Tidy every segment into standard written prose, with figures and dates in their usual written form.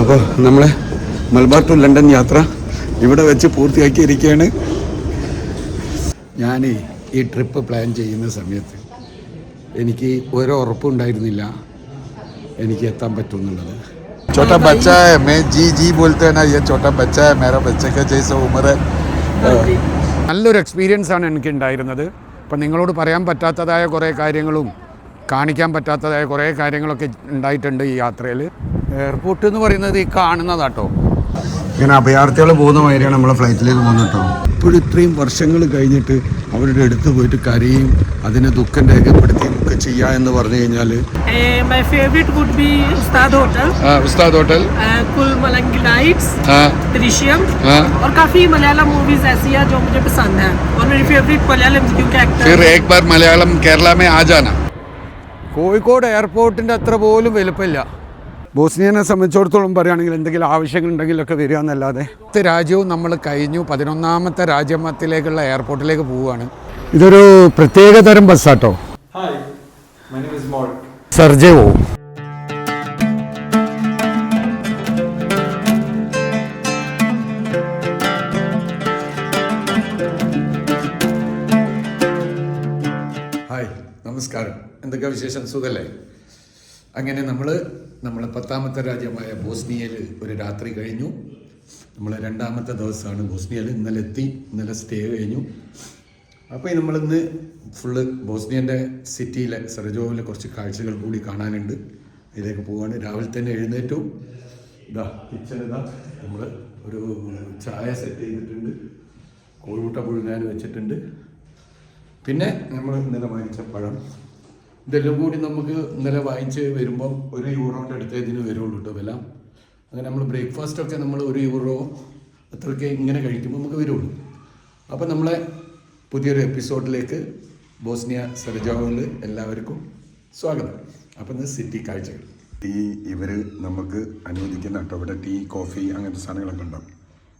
അപ്പോൾ നമ്മളെ Malabar to London യാത്ര ഇവിടെ വെച്ച് പൂർത്തിയാക്കിയിരിക്കുകയാണ്. ഞാൻ ഈ ട്രിപ്പ് പ്ലാൻ ചെയ്യുന്ന സമയത്ത് എനിക്ക് ഓരോ ഉറപ്പുണ്ടായിരുന്നില്ല എനിക്ക് എത്താൻ പറ്റുമെന്നുള്ളത്. छोटा बच्चा है, मैं जी जी बोलते हैं ना, ये छोटा बच्चा है, मेरा बच्चे का जैसा उम्र है. നല്ലൊരു എക്സ്പീരിയൻസ് ആണ് എനിക്ക് ഉണ്ടായിരുന്നത്. അപ്പം നിങ്ങളോട് പറയാൻ പറ്റാത്തതായ കുറേ കാര്യങ്ങളും കാണിക്കാൻ പറ്റാത്തതായ കുറേ കാര്യങ്ങളൊക്കെ ഉണ്ടായിട്ടുണ്ട് ഈ യാത്രയിൽ. എയർപോർട്ട് എന്ന് പറയുന്നത് ഈ കാണുന്നതാട്ടോ. ഇങ്ങനെ അഭയാർത്ഥികൾ പോകുന്ന മാതിരിയാണ് നമ്മളെ ഫ്ലൈറ്റിലേക്ക് പോകുന്നത് കേട്ടോ. ഇപ്പോഴും ഇത്രയും വർഷങ്ങൾ കഴിഞ്ഞിട്ട് അവരുടെ അടുത്ത് പോയിട്ട് കരയും അതിനെ ദുഃഖം രേഖപ്പെടുത്തുകയും ഒക്കെ ചെയ്യുക എന്ന് പറഞ്ഞു കഴിഞ്ഞാൽ My favorite would be Ustad Hotel. ഉസ്താദ് ഹോട്ടൽ, कुल मलंगी लाइट्स, दृश्यम और काफी मलयालम मूवीज ऐसी है जो मुझे पसंद है और मेरी फेवरेट मलयालम क्योंकि एक्टर. फिर एक बार मलयालम केरला में आ जाना. കോഴിക്കോട് എയർപോർട്ടിൻ്റെ അത്ര പോലും വലുപ്പമില്ല. ബോസ്നിയനെ സംബന്ധിച്ചിടത്തോളം പറയുകയാണെങ്കിൽ എന്തെങ്കിലും ആവശ്യങ്ങളുണ്ടെങ്കിലൊക്കെ വരിക എന്നല്ലാതെ രാജ്യവും നമ്മൾ കഴിഞ്ഞു. 11ാമത്തെ രാജ്യത്തിലേക്കുള്ള എയർപോർട്ടിലേക്ക് പോവുകയാണ്. ഇതൊരു പ്രത്യേക തരം ബസ്സാട്ടോ. സർജേവോ ഹായ്, നമസ്കാരം. എന്തൊക്കെ വിശേഷം? സുഖല്ലേ? അങ്ങനെ നമ്മളെ 10ാമത്തെ രാജ്യമായ ബോസ്നിയയിൽ ഒരു രാത്രി കഴിഞ്ഞു. നമ്മൾ 2ാമത്തെ ദിവസമാണ് ബോസ്നിയയിൽ. ഇന്നലെ എത്തി, ഇന്നലെ സ്റ്റേ കഴിഞ്ഞു. അപ്പോൾ നമ്മളിന്ന് ഫുള്ള് ബോസ്നിയൻ്റെ സിറ്റിയിലെ സരജോവിലെ കുറച്ച് കാഴ്ചകൾ കൂടി കാണാനുണ്ട്. ഇതിലേക്ക് പോവാണ്. രാവിലെ തന്നെ എഴുന്നേറ്റു. ഇതാ കിച്ചൺ, ഇതാ നമ്മൾ ഒരു ചായ സെറ്റ് ചെയ്തിട്ടുണ്ട്, കോഴിമുട്ട പുഴുങ്ങാൻ വെച്ചിട്ടുണ്ട്. പിന്നെ നമ്മൾ ഇന്നലെ വാങ്ങിച്ച പഴം, ഇതെല്ലാം കൂടി നമുക്ക് ഇന്നലെ വാങ്ങിച്ച് വരുമ്പം €1 അടുത്തേ ഇതിന് വരുള്ളൂ കേട്ടോ വില. അങ്ങനെ നമ്മൾ ബ്രേക്ക്ഫാസ്റ്റൊക്കെ നമ്മൾ €1 അത്രയ്ക്ക് ഇങ്ങനെ കഴിക്കുമ്പോൾ നമുക്ക് വരുള്ളൂ. അപ്പോൾ നമ്മളെ പുതിയൊരു എപ്പിസോഡിലേക്ക് ബോസ്നിയ സരജോവിൽ എല്ലാവർക്കും സ്വാഗതം. അപ്പം ഇന്ന് സിറ്റി കാഴ്ചകൾ. ഇവർ നമുക്ക് അനുവദിക്കുന്ന കേട്ടോ. ഇവിടെ ടീ, കോഫി അങ്ങനത്തെ സാധനങ്ങളൊക്കെ ഉണ്ടാവും.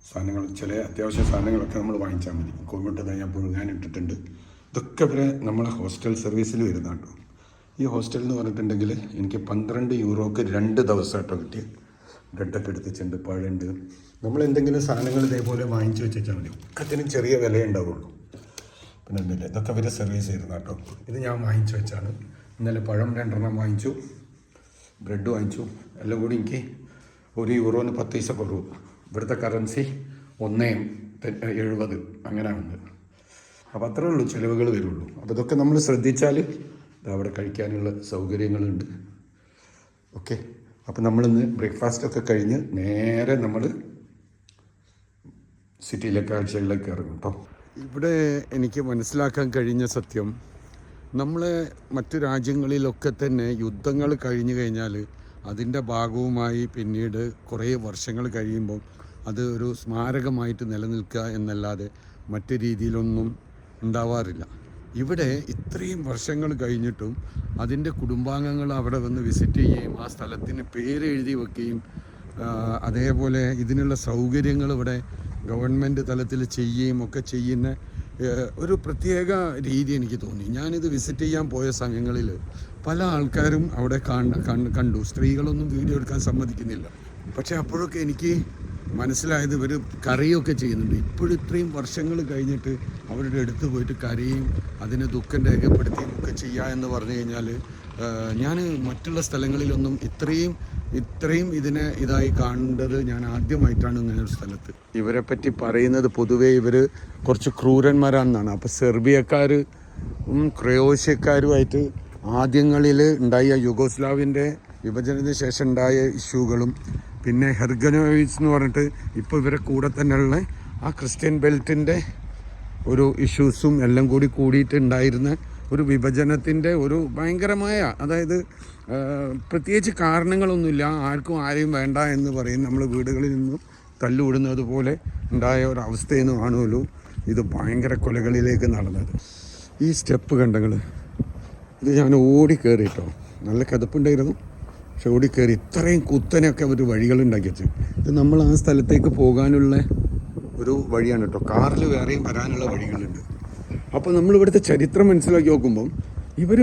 സാധനങ്ങൾ ചില അത്യാവശ്യ സാധനങ്ങളൊക്കെ നമ്മൾ വാങ്ങിച്ചാൽ മതി. കോഴിമുട്ട ഞാൻ പുഴുങ്ങാനിട്ടിട്ടുണ്ട്. ഇതൊക്കെ ഇവരെ നമ്മളെ ഹോസ്റ്റൽ സർവീസിൽ വരുന്ന കേട്ടോ. ഈ ഹോസ്റ്റൽ എന്ന് പറഞ്ഞിട്ടുണ്ടെങ്കിൽ എനിക്ക് €12 2 ദിവസം കേട്ടോ കിട്ടിയത്. ബ്രെഡൊക്കെ എടുത്തിട്ടുണ്ട്, പഴമുണ്ട്. നമ്മൾ എന്തെങ്കിലും സാധനങ്ങൾ ഇതേപോലെ വാങ്ങിച്ച് വെച്ചാൽ മതി. ഒക്കത്തിനും ചെറിയ വില ഉണ്ടാവുള്ളൂ. പിന്നെ എന്തില്ല, ഇതൊക്കെ ഇവർ സർവീസ് ചെയ്യുന്ന കേട്ടോ. ഇത് ഞാൻ വാങ്ങിച്ച് വെച്ചാണ്. ഇന്നലെ പഴം 2 വാങ്ങിച്ചു, ബ്രെഡ് വാങ്ങിച്ചു. എല്ലാം കൂടി എനിക്ക് €1 10 പൈസ കുറവ്. ഇവിടുത്തെ കറൻസി 1.70 അങ്ങനെയാണ്. അപ്പോൾ അത്രേ ഉള്ളൂ ചിലവുകൾ വരുള്ളൂ. അപ്പോൾ ഇതൊക്കെ നമ്മൾ ശ്രദ്ധിച്ചാൽ അവിടെ കഴിക്കാനുള്ള സൗകര്യങ്ങളുണ്ട്. ഓക്കെ, അപ്പോൾ നമ്മളിന്ന് ബ്രേക്ക്ഫാസ്റ്റൊക്കെ കഴിഞ്ഞ് നേരെ നമ്മൾ സിറ്റിയിലെ കാഴ്ചകളിലേക്ക് ഇറങ്ങും കേട്ടോ. ഇവിടെ എനിക്ക് മനസ്സിലാക്കാൻ കഴിഞ്ഞ സത്യം, നമ്മളെ മറ്റു രാജ്യങ്ങളിലൊക്കെ തന്നെ യുദ്ധങ്ങൾ കഴിഞ്ഞു കഴിഞ്ഞാൽ അതിൻ്റെ ഭാഗവുമായി പിന്നീട് കുറേ വർഷങ്ങൾ കഴിയുമ്പോൾ അത് ഒരു സ്മാരകമായിട്ട് നിലനിൽക്കുക എന്നല്ലാതെ മറ്റു രീതിയിലൊന്നും ഉണ്ടാവാറില്ല. ഇവിടെ ഇത്രയും വർഷങ്ങൾ കഴിഞ്ഞിട്ടും അതിൻ്റെ കുടുംബാംഗങ്ങൾ അവിടെ വന്ന് വിസിറ്റ് ചെയ്യുകയും ആ സ്ഥലത്തിന് പേര് എഴുതി വെക്കുകയും അതേപോലെ ഇതിനുള്ള സൗകര്യങ്ങൾ ഇവിടെ ഗവൺമെൻറ് തലത്തിൽ ചെയ്യുകയും ഒക്കെ ചെയ്യുന്ന ഒരു പ്രത്യേക രീതി എനിക്ക് തോന്നി. ഞാനിത് വിസിറ്റ് ചെയ്യാൻ പോയ സമയങ്ങളിൽ പല ആൾക്കാരും അവിടെ കണ്ടു. സ്ത്രീകളൊന്നും വീഡിയോ എടുക്കാൻ സമ്മതിക്കുന്നില്ല. പക്ഷേ അപ്പോഴൊക്കെ എനിക്ക് മനസ്സിലായത് ഇവർ കരയൊക്കെ ചെയ്യുന്നുണ്ട്. ഇപ്പോഴും ഇത്രയും വർഷങ്ങൾ കഴിഞ്ഞിട്ട് അവരുടെ അടുത്ത് പോയിട്ട് കരയും അതിനെ ദുഃഖം രേഖപ്പെടുത്തുകയും ഒക്കെ ചെയ്യുക എന്ന് പറഞ്ഞു കഴിഞ്ഞാൽ ഞാൻ മറ്റുള്ള സ്ഥലങ്ങളിലൊന്നും ഇത്രയും ഇതിനെ ഇതായി കാണേണ്ടത് ഞാൻ ആദ്യമായിട്ടാണ് ഇങ്ങനെ ഒരു സ്ഥലത്ത്. ഇവരെ പറ്റി പറയുന്നത് പൊതുവേ ഇവർ കുറച്ച് ക്രൂരന്മാരാണെന്നാണ്. അപ്പോൾ സെർബിയക്കാരും ക്രൊയേഷ്യക്കാരുമായിട്ട് ആദ്യങ്ങളിൽ ഉണ്ടായ യുഗോസ്ലാവിൻ്റെ വിഭജനത്തിന് ശേഷം ഉണ്ടായ ഇഷ്യൂകളും പിന്നെ ഹെർഗനോവിച്ച് എന്ന് പറഞ്ഞിട്ട് ഇപ്പോൾ ഇവരെ കൂടെ തന്നെയുള്ള ആ ക്രിസ്ത്യൻ ബെൽറ്റിൻ്റെ ഒരു ഇഷ്യൂസും എല്ലാം കൂടിയിട്ടുണ്ടായിരുന്ന ഒരു വിഭജനത്തിൻ്റെ ഒരു ഭയങ്കരമായ, അതായത് പ്രത്യേകിച്ച് കാരണങ്ങളൊന്നുമില്ല, ആർക്കും ആരെയും വേണ്ട എന്ന് പറയും, നമ്മൾ വീടുകളിൽ നിന്നും തല്ലുവിടുന്നത് പോലെ ഉണ്ടായ ഒരവസ്ഥയെന്ന് കാണുമല്ലോ ഇത് ഭയങ്കര കൊലകളിലേക്ക് നടന്നത്. ഈ സ്റ്റെപ്പ് കണ്ടങ്ങൾ, ഇത് ഞാൻ ഓടിക്കയറി കേട്ടോ. നല്ല കിതപ്പുണ്ടായിരുന്നു, പക്ഷെ ഓടിക്കയറി. ഇത്രയും കുത്തനെയൊക്കെ ഒരു വഴികളുണ്ടാക്കി വെച്ചു. ഇത് നമ്മൾ ആ സ്ഥലത്തേക്ക് പോകാനുള്ള ഒരു വഴിയാണ് കേട്ടോ. കാറിൽ വേറെയും വരാനുള്ള വഴികളുണ്ട്. അപ്പോൾ നമ്മളിവിടുത്തെ ചരിത്രം മനസ്സിലാക്കി നോക്കുമ്പം ഇവർ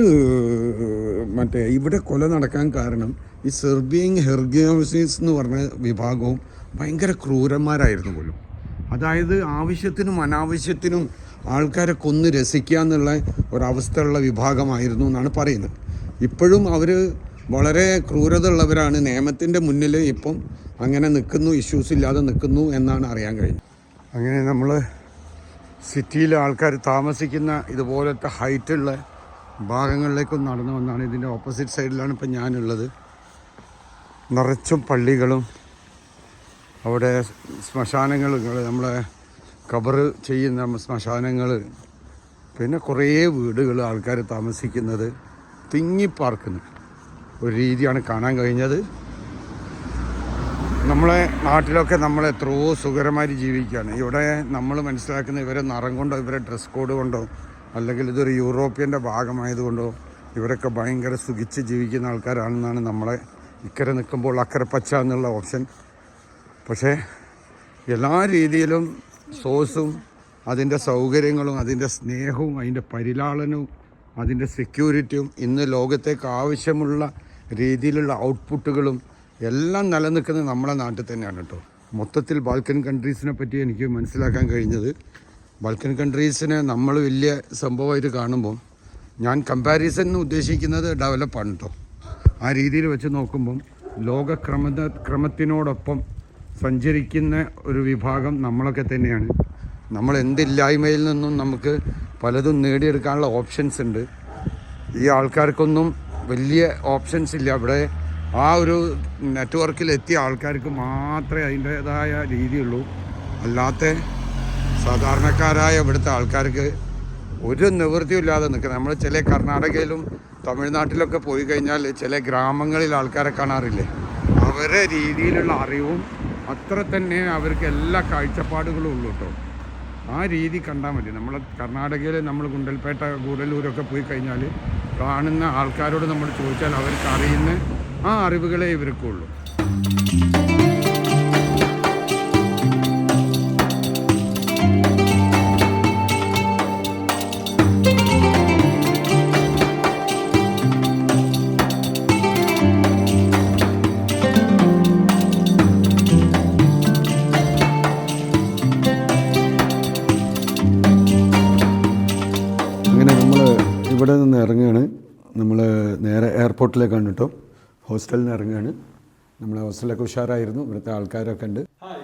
മറ്റേ ഇവിടെ കൊല നടക്കാൻ കാരണം ഈ സെർബിയൻ ഹെർഗിയോസിസ് എന്ന് പറഞ്ഞ വിഭാഗവും ഭയങ്കര ക്രൂരന്മാരായിരുന്നു പോലും. അതായത് ആവശ്യത്തിനും അനാവശ്യത്തിനും ആൾക്കാരെ കൊന്ന് രസിക്കുക എന്നുള്ള ഒരവസ്ഥയുള്ള വിഭാഗമായിരുന്നു എന്നാണ് പറയുന്നത്. ഇപ്പോഴും അവർ വളരെ ക്രൂരത ഉള്ളവരാണ്. നിയമത്തിൻ്റെ മുന്നിൽ ഇപ്പം അങ്ങനെ നിൽക്കുന്നു, ഇഷ്യൂസ് ഇല്ലാതെ നിൽക്കുന്നു എന്നാണ് അറിയാൻ കഴിഞ്ഞത്. അങ്ങനെ നമ്മൾ സിറ്റിയിലെ ആൾക്കാർ താമസിക്കുന്ന ഇതുപോലത്തെ ഹൈറ്റുള്ള ഭാഗങ്ങളിലേക്കൊന്ന് നടന്നു വന്നാണ്. ഇതിൻ്റെ ഓപ്പോസിറ്റ് സൈഡിലാണ് ഇപ്പം ഞാനുള്ളത്. നിറച്ചും പള്ളികളും അവിടെ ശ്മശാനങ്ങൾ, നമ്മളെ ഖബർ ചെയ്യുന്ന ശ്മശാനങ്ങൾ, പിന്നെ കുറേ വീടുകൾ ആൾക്കാർ താമസിക്കുന്നത്, തിങ്ങിപ്പാർക്കുന്ന ഒരു രീതിയാണ് കാണാൻ കഴിഞ്ഞത്. നമ്മളെ നാട്ടിലൊക്കെ നമ്മൾ എത്രയോ സുഖകരമായി ജീവിക്കുകയാണ്. ഇവിടെ നമ്മൾ മനസ്സിലാക്കുന്ന ഇവരെ നിറം കൊണ്ടോ ഇവരെ ഡ്രസ് കോഡ് കൊണ്ടോ അല്ലെങ്കിൽ ഇതൊരു യൂറോപ്യൻ്റെ ഭാഗമായതുകൊണ്ടോ ഇവരൊക്കെ ഭയങ്കര സുഖിച്ച് ജീവിക്കുന്ന ആൾക്കാരാണെന്നാണ് നമ്മളെ ഇക്കരെ നിൽക്കുമ്പോൾ അക്കരെ പച്ച എന്നുള്ള ഓപ്ഷൻ. പക്ഷേ എല്ലാ രീതിയിലും സോഴ്സും അതിൻ്റെ സൗകര്യങ്ങളും അതിൻ്റെ സ്നേഹവും അതിൻ്റെ പരിലാളനവും അതിൻ്റെ സെക്യൂരിറ്റിയും ഇന്ന് ലോകത്തേക്ക് ആവശ്യമുള്ള രീതിയിലുള്ള ഔട്ട്പുട്ടുകളും എല്ലാം നിലനിൽക്കുന്നത് നമ്മളെ നാട്ടിൽ തന്നെയാണ് കേട്ടോ. മൊത്തത്തിൽ ബാൽക്കൻ കൺട്രീസിനെ പറ്റി എനിക്ക് മനസ്സിലാക്കാൻ കഴിഞ്ഞത്, ബാൽക്കൻ കൺട്രീസിനെ നമ്മൾ വലിയ സംഭവമായിട്ട് കാണുമ്പോൾ ഞാൻ കമ്പാരിസൺ എന്ന് ഉദ്ദേശിക്കുന്നത് ഡെവലപ്പാണ് കേട്ടോ. ആ രീതിയിൽ വെച്ച് നോക്കുമ്പം ക്രമത്തിനോടൊപ്പം സഞ്ചരിക്കുന്ന ഒരു വിഭാഗം നമ്മളൊക്കെ തന്നെയാണ്. നമ്മൾ എന്തില്ലായ്മയിൽ നിന്നും നമുക്ക് പലതും നേടിയെടുക്കാനുള്ള ഓപ്ഷൻസ് ഉണ്ട്. ഈ ആൾക്കാർക്കൊന്നും വലിയ ഓപ്ഷൻസ് ഇല്ല. ഇവിടെ ആ ഒരു നെറ്റ്വർക്കിലെത്തിയ ആൾക്കാർക്ക് മാത്രമേ അതിൻ്റേതായ രീതിയുള്ളൂ. അല്ലാത്ത സാധാരണക്കാരായ ഇവിടുത്തെ ആൾക്കാർക്ക് ഒരു നിവൃത്തിയില്ലാതെ നിൽക്കുന്നത്. നമ്മൾ ചില കർണാടകയിലും തമിഴ്നാട്ടിലൊക്കെ പോയി കഴിഞ്ഞാൽ ചില ഗ്രാമങ്ങളിൽ ആൾക്കാരെ കാണാറില്ലേ, അവരെ രീതിയിലുള്ള അറിവും അത്ര തന്നെ അവർക്ക് എല്ലാ കാഴ്ചപ്പാടുകളും ഉള്ളൂ കേട്ടോ. ആ രീതി കണ്ടാൽ മതി. നമ്മൾ കർണാടകയിൽ നമ്മൾ ഗുണ്ടൽപേട്ട ഗൂഡല്ലൂരൊക്കെ പോയി കഴിഞ്ഞാൽ കാണുന്ന ആൾക്കാരോട് നമ്മൾ ചോദിച്ചാൽ അവർക്ക് അറിയുന്ന ആ അറിവുകളെ ഇവർക്കുള്ളൂ. അങ്ങനെ നമ്മൾ ഇവിടെ നിന്ന് ഇറങ്ങുകയാണ്. നമ്മൾ നേരെ എയർപോർട്ടിലേക്കാണ് കേട്ടോ. ഹോസ്റ്റലിൽ നിന്ന് ഇറങ്ങുകയാണ്. നമ്മളെ ഹോസ്റ്റലൊക്കെ ഉഷാറായിരുന്നു. ഇവിടുത്തെ ആൾക്കാരൊക്കെ ഉണ്ട്. Hi,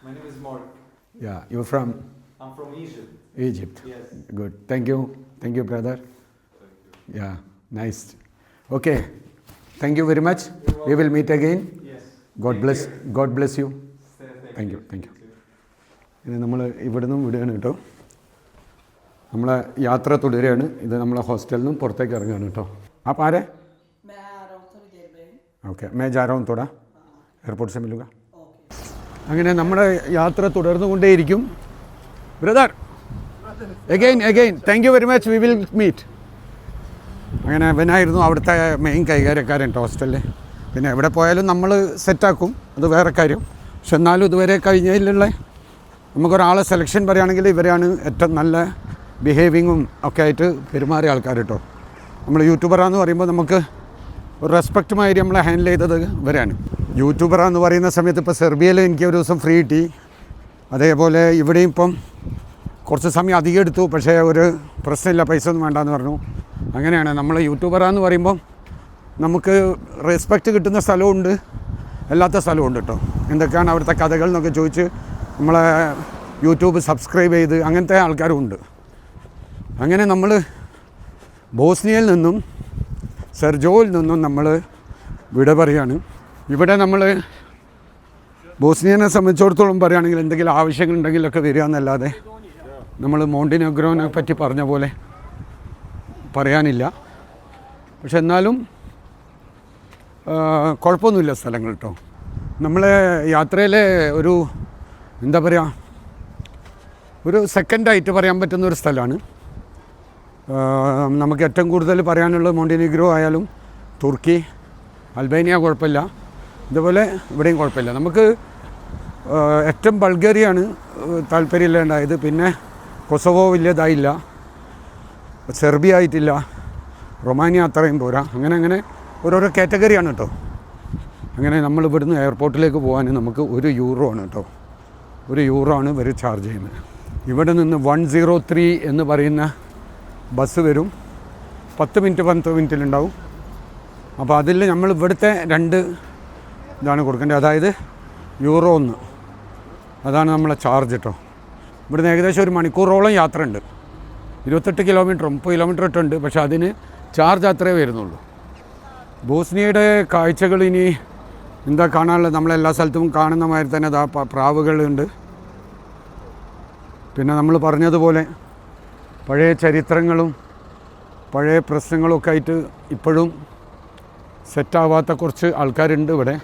my name is Mark. Yeah, you're from I'm from Egypt. Egypt. Yes. Good. Thank you brother. Yeah, nice. Okay, thank you very much. We will meet again. Yes. God bless you. Thank Thank you. ഇനി നമ്മൾ ഇവിടുന്ന് വിടുകയാണ് കേട്ടോ. നമ്മളെ യാത്ര തുടരുകയാണ്. ഇത് നമ്മളെ ഹോസ്റ്റലിൽ നിന്നും പുറത്തേക്ക് ഇറങ്ങുകയാണ് കേട്ടോ. आप आ रहे? मैं आ रहा हूँ थोड़ी देर में. ഓക്കെ, मैं जा रहा हूँ थोड़ा. എയർപോർട്ട് से मिलूंगा. അങ്ങനെ നമ്മുടെ യാത്ര തുടർന്നുകൊണ്ടേയിരിക്കും. Brother again thank you very much. We will meet. അങ്ങനെ ഇവനായിരുന്നു അവിടുത്തെ മെയിൻ കൈകാര്യക്കാരൻ ഹോസ്റ്റലിൽ. പിന്നെ എവിടെ പോയാലും നമ്മൾ സെറ്റാക്കും, അത് വേറെ കാര്യം. പക്ഷെ എന്നാലും ഇതുവരെ കഴിഞ്ഞതിലുള്ള നമുക്കൊരാളെ സെലക്ഷൻ പറയുകയാണെങ്കിൽ ഇവരാണ് ഏറ്റവും നല്ല ബിഹേവിങ്ങും ഒക്കെ ആയിട്ട് പെരുമാറിയ ആൾക്കാർ കേട്ടോ. നമ്മൾ യൂട്യൂബറാന്ന് പറയുമ്പോൾ നമുക്ക് ഒരു റെസ്പെക്റ്റുമാതിരി നമ്മളെ ഹാൻഡിൽ ചെയ്തത് ഇവരാണ്. യൂട്യൂബറാന്ന് പറയുന്ന സമയത്ത് ഇപ്പോൾ സെർബിയയിൽ എനിക്ക് ഒരു ദിവസം ഫ്രീ കിട്ടി. അതേപോലെ ഇവിടെയും ഇപ്പം കുറച്ച് സമയം അധികം എടുത്തു. പക്ഷേ ഒരു പ്രശ്നമില്ല, പൈസ ഒന്നും വേണ്ടാന്ന് പറഞ്ഞു. അങ്ങനെയാണ് നമ്മൾ യൂട്യൂബറാന്ന് പറയുമ്പം നമുക്ക് റെസ്പെക്റ്റ് കിട്ടുന്ന സ്ഥലമുണ്ട്, അല്ലാത്ത സ്ഥലമുണ്ട് കേട്ടോ. എന്തൊക്കെയാണ് അവിടുത്തെ കഥകൾ എന്നൊക്കെ ചോദിച്ച് നമ്മളെ യൂട്യൂബ് സബ്സ്ക്രൈബ് ചെയ്ത് അങ്ങനത്തെ ആൾക്കാരും ഉണ്ട്. അങ്ങനെ നമ്മൾ ബോസ്നിയയിൽ നിന്നും സെർജോയിൽ നിന്നും നമ്മൾ വിട പറയാണ്. ഇവിടെ നമ്മൾ ബോസ്നിയനെ സംബന്ധിച്ചിടത്തോളം പറയുകയാണെങ്കിൽ എന്തെങ്കിലും ആവശ്യങ്ങളുണ്ടെങ്കിലൊക്കെ വരിക എന്നല്ലാതെ നമ്മൾ മോണ്ടിനെഗ്രോനെ പറ്റി പറഞ്ഞ പോലെ പറയാനില്ല. പക്ഷെ എന്നാലും കുഴപ്പമൊന്നുമില്ല സ്ഥലങ്ങൾ കേട്ടോ. നമ്മളെ യാത്രയിലെ ഒരു എന്താ പറയുക, ഒരു സെക്കൻഡായിട്ട് പറയാൻ പറ്റുന്ന ഒരു സ്ഥലമാണ്. നമുക്ക് ഏറ്റവും കൂടുതൽ പറയാനുള്ളത് മോണ്ടിനെഗ്രോ ആയാലും തുർക്കി, അൽബേനിയ കുഴപ്പമില്ല, ഇതുപോലെ ഇവിടെയും കുഴപ്പമില്ല. നമുക്ക് ഏറ്റവും ബൾഗേറിയാണ് താല്പര്യമില്ലാണ്ടായത്. പിന്നെ കൊസവോ വലിയതായില്ല, സെർബിയ ആയിട്ടില്ല. റൊമാനിയ അത്രയും പോരാ. അങ്ങനെ ഓരോരോ കാറ്റഗറിയാണ് കേട്ടോ. അങ്ങനെ നമ്മൾ ഇവിടുന്ന് എയർപോർട്ടിലേക്ക് പോകാൻ നമുക്ക് €1 ആണ് കേട്ടോ. €1 ആണ് ഇവർ ചാർജ് ചെയ്യുന്നത്. ഇവിടെ നിന്ന് 103 എന്ന് പറയുന്ന ബസ് വരും. 10 മിനിറ്റിലുണ്ടാവും. അപ്പോൾ അതിൽ നമ്മൾ ഇവിടുത്തെ 2 ഇതാണ് കൊടുക്കേണ്ടത്. അതായത് €1 അതാണ് നമ്മളെ ചാർജ് കേട്ടോ. ഇവിടുന്ന് ഏകദേശം 1 മണിക്കൂറോളം യാത്ര ഉണ്ട്. 28 കിലോമീറ്റർ 30 കിലോമീറ്റർ ഇട്ടുണ്ട്. പക്ഷേ അതിന് ചാർജ് അത്രേ വരുന്നുള്ളൂ. ബോസ്നിയയുടെ കാഴ്ചകൾ ഇനി എന്താ കാണാനുള്ളത്? നമ്മളെല്ലാ സ്ഥലത്തും കാണുന്ന മാതിരി തന്നെ അതാ പ്രാവുകളുണ്ട്. പിന്നെ നമ്മൾ പറഞ്ഞതുപോലെ പഴയ ചരിത്രങ്ങളും പഴയ പ്രശ്നങ്ങളും ഒക്കെ ആയിട്ട് ഇപ്പോഴും സെറ്റാവാത്ത കുറച്ച് ആൾക്കാരുണ്ട് ഇവിടെ.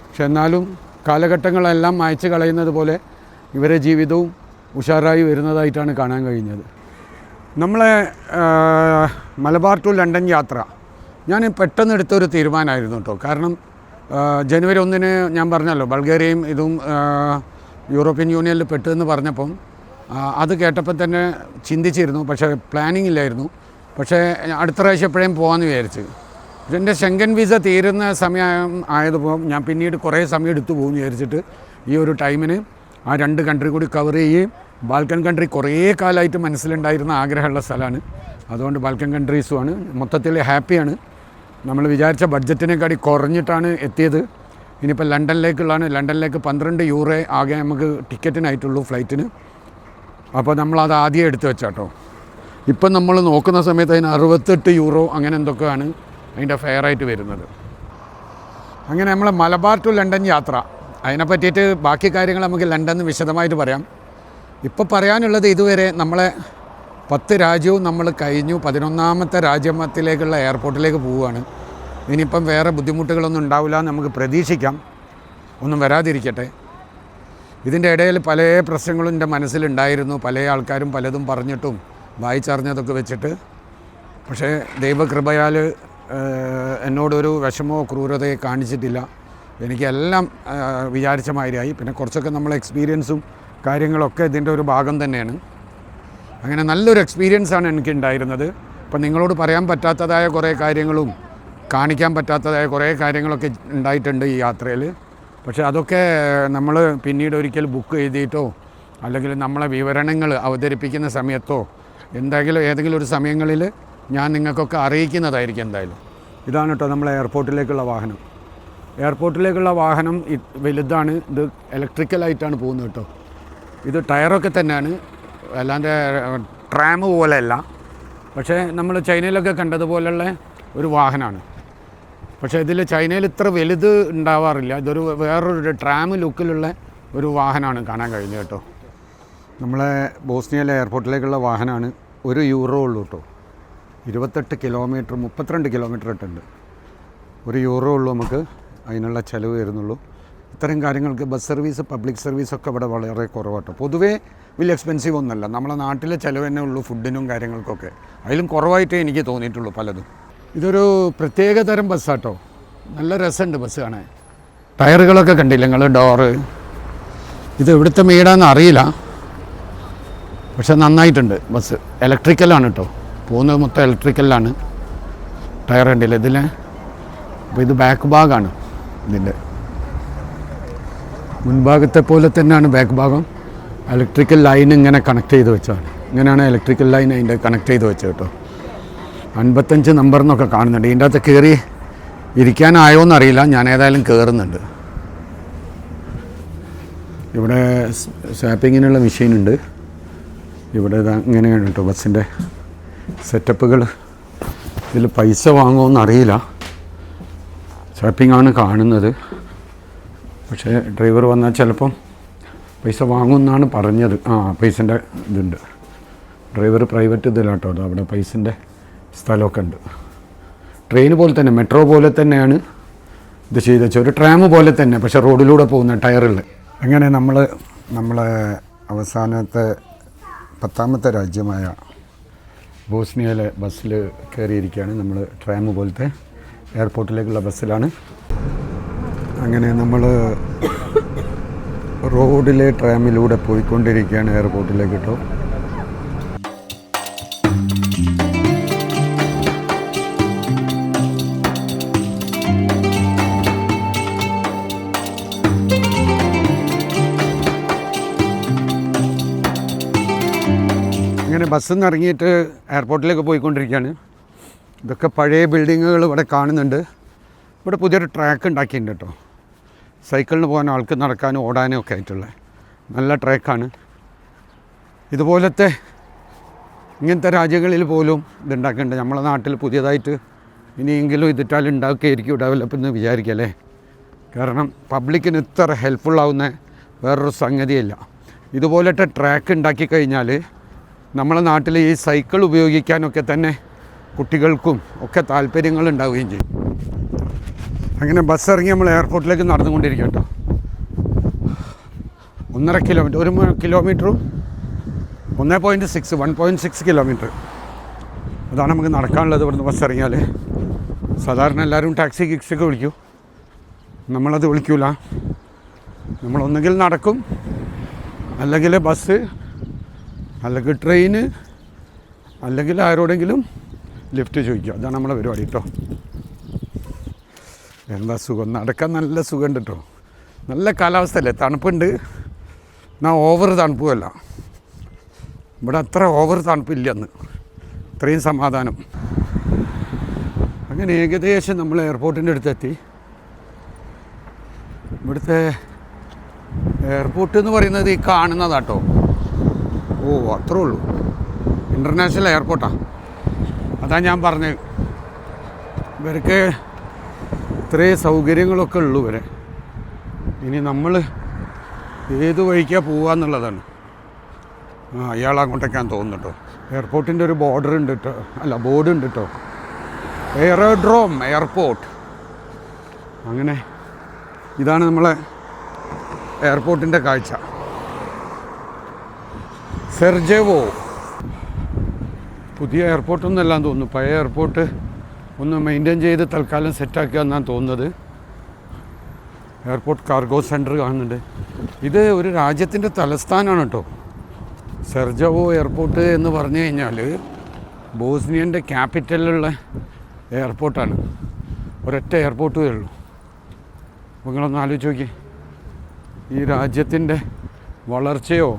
പക്ഷെ എന്നാലും കാലഘട്ടങ്ങളെല്ലാം മായ്ച്ച് കളയുന്നത് പോലെ ഇവരെ ജീവിതവും ഉഷാറായി വരുന്നതായിട്ടാണ് കാണാൻ കഴിഞ്ഞത്. നമ്മളെ മലബാർ ടു ലണ്ടൻ യാത്ര ഞാൻ പെട്ടെന്ന് എടുത്തൊരു തീരുമാനമായിരുന്നു കേട്ടോ. കാരണം ജനുവരി 1 ഞാൻ പറഞ്ഞല്ലോ ബൾഗേറിയയും ഇതും യൂറോപ്യൻ യൂണിയനിൽ പെട്ടെന്ന് പറഞ്ഞപ്പം അത് കേട്ടപ്പോൾ തന്നെ ചിന്തിച്ചിരുന്നു. പക്ഷേ പ്ലാനിങ് ഇല്ലായിരുന്നു. പക്ഷേ അടുത്ത പ്രാവശ്യം എപ്പോഴും പോകാമെന്ന് വിചാരിച്ച്. പക്ഷേ എൻ്റെ ഷെങ്കൻ വിസ തീരുന്ന സമയം ആയതുമ്പോൾ ഞാൻ പിന്നീട് കുറേ സമയം എടുത്തു പോകുമെന്ന് വിചാരിച്ചിട്ട് ഈ ഒരു ടൈമിന് ആ 2 കൺട്രി കൂടി കവർ ചെയ്യുകയും ബാൽക്കൻ കൺട്രി കുറേ കാലമായിട്ട് മനസ്സിലുണ്ടായിരുന്ന ആഗ്രഹമുള്ള സ്ഥലമാണ്. അതുകൊണ്ട് ബാൽക്കൻ കൺട്രീസുമാണ്. മൊത്തത്തിൽ ഹാപ്പിയാണ്. നമ്മൾ വിചാരിച്ച ബഡ്ജറ്റിനെക്കാട്ടി കുറഞ്ഞിട്ടാണ് എത്തിയത്. ഇനിയിപ്പോൾ ലണ്ടനിലേക്കുള്ളതാണ്. ലണ്ടനിലേക്ക് €12 ആകെ നമുക്ക് ടിക്കറ്റിനായിട്ടുള്ളൂ ഫ്ലൈറ്റിന്. അപ്പോൾ നമ്മളത് ആദ്യം എടുത്ത് വെച്ചാട്ടോ. ഇപ്പം നമ്മൾ നോക്കുന്ന സമയത്ത് അതിന് €68 അങ്ങനെ എന്തൊക്കെയാണ് അതിൻ്റെ ഫെയറായിട്ട് വരുന്നത്. അങ്ങനെ നമ്മൾ മലബാർ ടു ലണ്ടൻ യാത്ര അതിനെ പറ്റിയിട്ട് ബാക്കി കാര്യങ്ങൾ നമുക്ക് ലണ്ടനിൽ വിശദമായിട്ട് പറയാം. ഇപ്പോൾ പറയാനുള്ളത് ഇതുവരെ നമ്മളെ 10 രാജ്യവും നമ്മൾ കഴിഞ്ഞു. 11ാമത്തെ രാജ്യത്തിലേക്കുള്ള എയർപോർട്ടിലേക്ക് പോവുകയാണ്. ഇനിയിപ്പം വേറെ ബുദ്ധിമുട്ടുകളൊന്നും ഉണ്ടാവില്ല എന്ന് നമുക്ക് പ്രതീക്ഷിക്കാം. ഒന്നും വരാതിരിക്കട്ടെ. ഇതിൻ്റെ ഇടയിൽ പല പ്രശ്നങ്ങളും എൻ്റെ മനസ്സിലുണ്ടായിരുന്നു. പല ആൾക്കാരും പലതും പറഞ്ഞിട്ടും വായിച്ചറിഞ്ഞതൊക്കെ വെച്ചിട്ട്. പക്ഷേ ദൈവകൃപയാൽ എന്നോടൊരു വിഷമോ ക്രൂരതയോ കാണിച്ചിട്ടില്ല. എനിക്കെല്ലാം വിചാരിച്ച മാതിരിയായി. പിന്നെ കുറച്ചൊക്കെ നമ്മളെ എക്സ്പീരിയൻസും കാര്യങ്ങളൊക്കെ ഇതിൻ്റെ ഒരു ഭാഗം തന്നെയാണ്. അങ്ങനെ നല്ലൊരു എക്സ്പീരിയൻസാണ് എനിക്കുണ്ടായിരുന്നത്. ഇപ്പം നിങ്ങളോട് പറയാൻ പറ്റാത്തതായ കുറേ കാര്യങ്ങളും കാണിക്കാൻ പറ്റാത്തതായ കുറേ കാര്യങ്ങളൊക്കെ ഉണ്ടായിട്ടുണ്ട് ഈ യാത്രയിൽ. പക്ഷേ അതൊക്കെ നമ്മൾ പിന്നീട് ഒരിക്കൽ ബുക്ക് എഴുതിയിട്ടോ അല്ലെങ്കിൽ നമ്മളെ വിവരണങ്ങൾ അവതരിപ്പിക്കുന്ന സമയത്തോ ഏതെങ്കിലും ഒരു സമയങ്ങളിൽ ഞാൻ നിങ്ങൾക്കൊക്കെ അറിയിക്കുന്നതായിരിക്കും എന്തായാലും. ഇതാണ് കേട്ടോ നമ്മളെ എയർപോർട്ടിലേക്കുള്ള വാഹനം. എയർപോർട്ടിലേക്കുള്ള വാഹനം വലുതാണ്. ഇത് ഇലക്ട്രിക്കലായിട്ടാണ് പോകുന്നത് കേട്ടോ. ഇത് ടയറൊക്കെ തന്നെയാണ്, അല്ലാണ്ട് ട്രാം പോലെയല്ല. പക്ഷേ നമ്മൾ ചൈനയിലൊക്കെ കണ്ടതുപോലുള്ള ഒരു വാഹനമാണ്. പക്ഷേ ഇതിൽ ചൈനയിൽ ഇത്ര വലുത് ഉണ്ടാവാറില്ല. ഇതൊരു വേറൊരു ട്രാം ലുക്കിലുള്ള ഒരു വാഹനമാണ് കാണാൻ കഴിഞ്ഞത് കേട്ടോ. നമ്മളെ ബോസ്നിയയിലെ എയർപോർട്ടിലേക്കുള്ള വാഹനമാണ്. €1 ഉള്ളൂ കേട്ടോ. 28 കിലോമീറ്റർ 32 കിലോമീറ്റർ ഇട്ടുണ്ട്. €1 ഉള്ളൂ നമുക്ക് അതിനുള്ള ചിലവ് വരുന്നുള്ളൂ. ഇത്തരം കാര്യങ്ങൾക്ക് ബസ് സർവീസ് പബ്ലിക് സർവീസൊക്കെ ഇവിടെ വളരെ കുറവാട്ടോ. പൊതുവേ വലിയ എക്സ്പെൻസീവ് ഒന്നുമല്ല. നമ്മളെ നാട്ടിലെ ചിലവ് തന്നെ ഉള്ളൂ ഫുഡിനും കാര്യങ്ങൾക്കൊക്കെ. അതിലും കുറവായിട്ടേ എനിക്ക് തോന്നിയിട്ടുള്ളൂ പലതും. ഇതൊരു പ്രത്യേക തരം ബസ്സാട്ടോ. നല്ല രസമുണ്ട് ബസ് കാണാൻ. ടയറുകളൊക്കെ കണ്ടില്ല നിങ്ങൾ, ഡോറ്. ഇത് എവിടുത്തെ മേടാന്ന് അറിയില്ല, പക്ഷെ നന്നായിട്ടുണ്ട് ബസ്. ഇലക്ട്രിക്കലാണ് കേട്ടോ, പോകുന്നത് മൊത്തം ഇലക്ട്രിക്കലാണ്. ടയർ കണ്ടില്ല ഇതിൽ. അപ്പോൾ ഇത് ബാക്ക് ഭാഗമാണ്. ഇതിൻ്റെ മുൻഭാഗത്തെ പോലെ തന്നെയാണ് ബാക്ക് ഭാഗം. ഇലക്ട്രിക്കൽ ലൈൻ ഇങ്ങനെ കണക്ട് ചെയ്ത് വെച്ചാണ്. ഇങ്ങനെയാണ് ഇലക്ട്രിക്കൽ ലൈൻ അതിൻ്റെ കണക്ട് ചെയ്ത് വെച്ചത് കേട്ടോ. 55 നമ്പർ എന്നൊക്കെ കാണുന്നുണ്ട്. ഇതിൻ്റെ അകത്ത് കയറി ഇരിക്കാനായോ എന്നറിയില്ല. ഞാൻ ഏതായാലും കയറുന്നുണ്ട്. ഇവിടെ സ്വാപ്പിങ്ങിനുള്ള മെഷീനുണ്ട്. ഇവിടെ ഇങ്ങനെയാണ് കേട്ടോ ബസ്സിൻ്റെ സെറ്റപ്പുകൾ. ഇതിൽ പൈസ വാങ്ങുമോയെന്നറിയില്ല. സ്വാപ്പിംഗ് ആണ് കാണുന്നത്. പക്ഷേ ഡ്രൈവർ വന്നാൽ ചിലപ്പം പൈസ വാങ്ങുമെന്നാണ് പറഞ്ഞത്. പൈസൻ്റെ ഇതുണ്ട്. ഡ്രൈവർ പ്രൈവറ്റ് ഇതിലാട്ടോ. അത് അവിടെ പൈസൻ്റെ സ്ഥലമൊക്കെ ഉണ്ട്. ട്രെയിൻ പോലെ തന്നെ, മെട്രോ പോലെ തന്നെയാണ് ഇത് ചെയ്ത് വെച്ചത്. ഒരു ട്രാം പോലെ തന്നെ, പക്ഷേ റോഡിലൂടെ പോകുന്ന ടയറിൽ. അങ്ങനെ നമ്മളെ അവസാനത്തെ 10ാമത്തെ രാജ്യമായ ബോസ്നിയയിലെ ബസ്സിൽ കയറിയിരിക്കുകയാണ്. നമ്മൾ ട്രാം പോലത്തെ എയർപോർട്ടിലേക്കുള്ള ബസ്സിലാണ്. അങ്ങനെ നമ്മൾ റോഡിലെ ട്രാമിലൂടെ പോയിക്കൊണ്ടിരിക്കുകയാണ് എയർപോർട്ടിലേക്ക് കേട്ടോ. അങ്ങനെ ബസ്സിൽ നിന്ന് ഇറങ്ങിയിട്ട് എയർപോർട്ടിലേക്ക് പോയിക്കൊണ്ടിരിക്കുകയാണ്. ഇതൊക്കെ പഴയ ബിൽഡിങ്ങുകൾ ഇവിടെ കാണുന്നുണ്ട്. ഇവിടെ പുതിയൊരു ട്രാക്ക് ഉണ്ടാക്കിയിട്ടുണ്ട് കേട്ടോ, സൈക്കിളിന് പോകാൻ ആൾക്ക് നടക്കാനും ഓടാനും ഒക്കെ ആയിട്ടുള്ള നല്ല ട്രാക്കാണ്. ഇതുപോലത്തെ ഇങ്ങനത്തെ രാജ്യങ്ങളിൽ പോലും ഇതുണ്ടാക്കുന്നുണ്ട്. നമ്മളെ നാട്ടിൽ പുതിയതായിട്ട് ഇനിയെങ്കിലും ഇതിട്ടാൽ ഉണ്ടാക്കുകയായിരിക്കും ഡെവലപ്പ് എന്ന് വിചാരിക്കല്ലേ. കാരണം പബ്ലിക്കിന് ഇത്ര ഹെൽപ്ഫുള്ളാവുന്ന വേറൊരു സംഗതിയില്ല. ഇതുപോലത്തെ ട്രാക്ക് ഉണ്ടാക്കി കഴിഞ്ഞാൽ നമ്മളെ നാട്ടിൽ ഈ സൈക്കിൾ ഉപയോഗിക്കാനൊക്കെ തന്നെ കുട്ടികൾക്കും ഒക്കെ താല്പര്യങ്ങൾ ഉണ്ടാവുകയും ചെയ്യും. അങ്ങനെ ബസ് ഇറങ്ങി നമ്മൾ എയർപോർട്ടിലേക്ക് നടന്നുകൊണ്ടിരിക്കുക കേട്ടോ. 1.5 കിലോമീറ്റർ, 1 കിലോമീറ്ററും 1.6 കിലോമീറ്റർ അതാണ് നമുക്ക് നടക്കാനുള്ളത് ഇവിടുന്ന് ബസ് ഇറങ്ങിയാൽ. സാധാരണ എല്ലാവരും ടാക്സി കിക്സൊക്കെ വിളിക്കും, നമ്മളത് വിളിക്കൂല. നമ്മളൊന്നുകിൽ നടക്കും, അല്ലെങ്കിൽ ബസ്, അല്ലെങ്കിൽ ട്രെയിന്, അല്ലെങ്കിൽ ആരോടെങ്കിലും ലിഫ്റ്റ് ചോദിക്കുക. അതാണ് നമ്മളെ പരിപാടി കേട്ടോ. എന്താ സുഖം, നടക്കാൻ നല്ല സുഖമുണ്ട് കേട്ടോ. നല്ല കാലാവസ്ഥയല്ലേ, തണുപ്പുണ്ട്. എന്നാൽ ഓവർ തണുപ്പുമല്ല. ഇവിടെ അത്ര ഓവർ തണുപ്പില്ലെന്ന്, ഇത്രയും സമാധാനം. അങ്ങനെ ഏകദേശം നമ്മൾ എയർപോർട്ടിൻ്റെ അടുത്തെത്തി. ഇവിടുത്തെ എയർപോർട്ട് എന്ന് പറയുന്നത് ഈ കാണുന്നതാട്ടോ. ഓ അത്രേ ഉള്ളൂ, ഇൻ്റർനാഷണൽ എയർപോർട്ടാണ്. അതാണ് ഞാൻ പറഞ്ഞത്, ഇവർക്ക് ഇത്രയും സൗകര്യങ്ങളൊക്കെ ഉള്ളൂ ഇവരെ. ഇനി നമ്മൾ ഏത് വഴിക്കാണ് പോവുക എന്നുള്ളതാണ്. അയാൾ അങ്ങോട്ടേക്കാന്ന് തോന്നുന്നു കേട്ടോ. എയർപോർട്ടിൻ്റെ ഒരു ബോർഡർ ഉണ്ട് കേട്ടോ, അല്ല ബോർഡ് ഉണ്ട് കേട്ടോ, എയറോഡ്രോം എയർപോർട്ട്. അങ്ങനെ ഇതാണ് നമ്മളെ എയർപോർട്ടിൻ്റെ കാഴ്ച. സെർജേവോ പുതിയ എയർപോർട്ടൊന്നും അല്ലാന്ന് തോന്നുന്നു, പഴയ എയർപോർട്ട് ഒന്ന് മെയിൻറ്റെയിൻ ചെയ്ത് തൽക്കാലം സെറ്റാക്കുക എന്നാണ് തോന്നുന്നത്. എയർപോർട്ട് കാർഗോ സെൻറ്റർ കാണുന്നുണ്ട്. ഇത് ഒരു രാജ്യത്തിൻ്റെ തലസ്ഥാനമാണ് കേട്ടോ. സെർജവോ എയർപോർട്ട് എന്ന് പറഞ്ഞു കഴിഞ്ഞാൽ ബോസ്നിയൻ്റെ ക്യാപിറ്റലിലുള്ള എയർപോർട്ടാണ്. ഒരൊറ്റ എയർപോർട്ടേ ഉള്ളൂ. അപ്പോൾ നിങ്ങളൊന്ന് ആലോചിച്ച് നോക്കി, ഈ രാജ്യത്തിൻ്റെ വളർച്ചയോ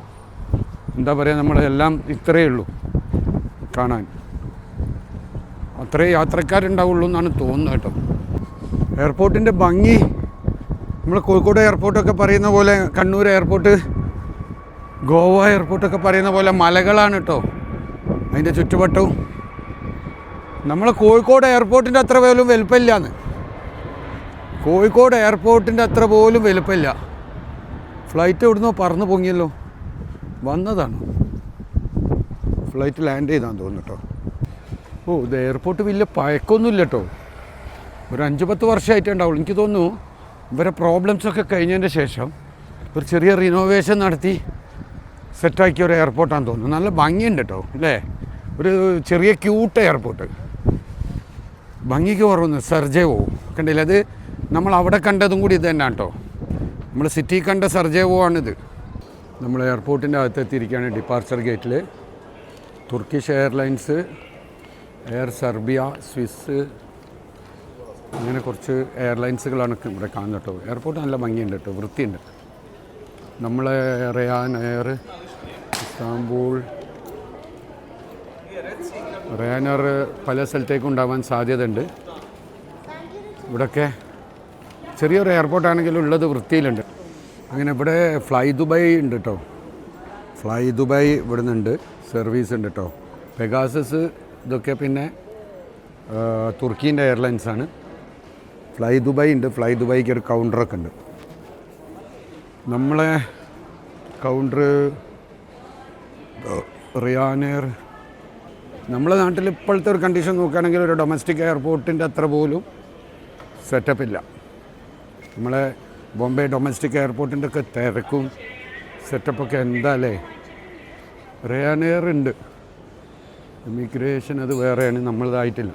എന്താ പറയുക, നമ്മളെല്ലാം ഇത്രയേ ഉള്ളൂ കാണാൻ. അത്രേ യാത്രക്കാരുണ്ടാവുള്ളൂ എന്നാണ് തോന്നുന്നത് കേട്ടോ. എയർപോർട്ടിൻ്റെ ഭംഗി നമ്മൾ കോഴിക്കോട് എയർപോർട്ടൊക്കെ പറയുന്ന പോലെ, കണ്ണൂർ എയർപോർട്ട്, ഗോവ എയർപോർട്ടൊക്കെ പറയുന്ന പോലെ മലകളാണ് കേട്ടോ അതിൻ്റെ ചുറ്റുവട്ടവും. നമ്മളെ കോഴിക്കോട് എയർപോർട്ടിൻ്റെ അത്ര പോലും വലുപ്പമില്ലാന്ന്. കോഴിക്കോട് എയർപോർട്ടിൻ്റെ അത്ര പോലും വലുപ്പമില്ല. ഫ്ലൈറ്റ് എവിടുന്നോ പറന്ന് പൊങ്ങിയല്ലോ, വന്നതാണ്. ഫ്ലൈറ്റ് ലാൻഡ് ചെയ്താന്ന് തോന്നുന്നു കേട്ടോ. ഓ ഇത് എയർപോർട്ട് വലിയ പഴക്കമൊന്നുമില്ല കേട്ടോ, ഒരു 5-10 വർഷമായിട്ടേ ഉണ്ടാവുള്ളൂ. എനിക്ക് തോന്നുന്നു ഇവരെ പ്രോബ്ലംസൊക്കെ കഴിഞ്ഞതിൻ്റെ ശേഷം ഒരു ചെറിയ റിനോവേഷൻ നടത്തി സെറ്റാക്കിയ ഒരു എയർപോർട്ടാണെന്ന് തോന്നുന്നു. നല്ല ഭംഗിയുണ്ട് കേട്ടോ അല്ലേ, ഒരു ചെറിയ ക്യൂട്ട് എയർപോർട്ട്. ഭംഗിക്ക് കുറവൊന്നും സെർജേവോ കണ്ടില്ല, അത് നമ്മൾ അവിടെ കണ്ടതും കൂടി ഇത് തന്നെയാണ് കേട്ടോ. നമ്മൾ സിറ്റി കണ്ട സെർജേവോ ആണിത്. നമ്മൾ എയർപോർട്ടിൻ്റെ അകത്തെത്തിയിരിക്കുകയാണ്, ഡിപ്പാർച്ചർ ഗേറ്റിൽ. Turkish airlines, air Serbia, Swiss, അങ്ങനെ കുറച്ച് എയർലൈൻസുകളാണ് ഇവിടെ കാണുന്നത് കേട്ടോ. എയർപോർട്ട് നല്ല ഭംഗിയുണ്ട് കേട്ടോ, വൃത്തിയുണ്ട്. നമ്മളെ Ryanair, Istanbul, Ryanair പല സ്ഥലത്തേക്കും ഉണ്ടാവാൻ സാധ്യതയുണ്ട്. ഇവിടെയൊക്കെ ചെറിയൊരു എയർപോർട്ടാണെങ്കിലും ഉള്ളത് വൃത്തിയിലുണ്ട്. അങ്ങനെ ഇവിടെ ഫ്ലൈ ദുബായ് ഉണ്ട് കേട്ടോ. ഫ്ലൈ ദുബായ് ഇവിടെ നിന്നുണ്ട്, സർവീസ് ഉണ്ട് കേട്ടോ. പെഗാസസ് ഇതൊക്കെ പിന്നെ തുർക്കീൻ്റെ എയർലൈൻസാണ്. ഫ്ലൈ ദുബായ് ഉണ്ട്, ഫ്ലൈ ദുബായിക്ക് ഒരു കൗണ്ടറൊക്കെ ഉണ്ട്. നമ്മളെ കൗണ്ടർ റിയാൻ എയർ. നമ്മളെ നാട്ടിൽ ഇപ്പോഴത്തെ ഒരു കണ്ടീഷൻ നോക്കുകയാണെങ്കിൽ ഒരു ഡൊമസ്റ്റിക് എയർപോർട്ടിൻ്റെ അത്ര പോലും സെറ്റപ്പില്ല. നമ്മളെ ബോംബെ ഡൊമസ്റ്റിക് എയർപോർട്ടിൻ്റെ ഒക്കെ തിരക്കും സെറ്റപ്പൊക്കെ എന്താ അല്ലേ. റിയാൻ എയർ ഉണ്ട്, ഇമിഗ്രേഷൻ അത് വേറെയാണ്, നമ്മളതായിട്ടില്ല.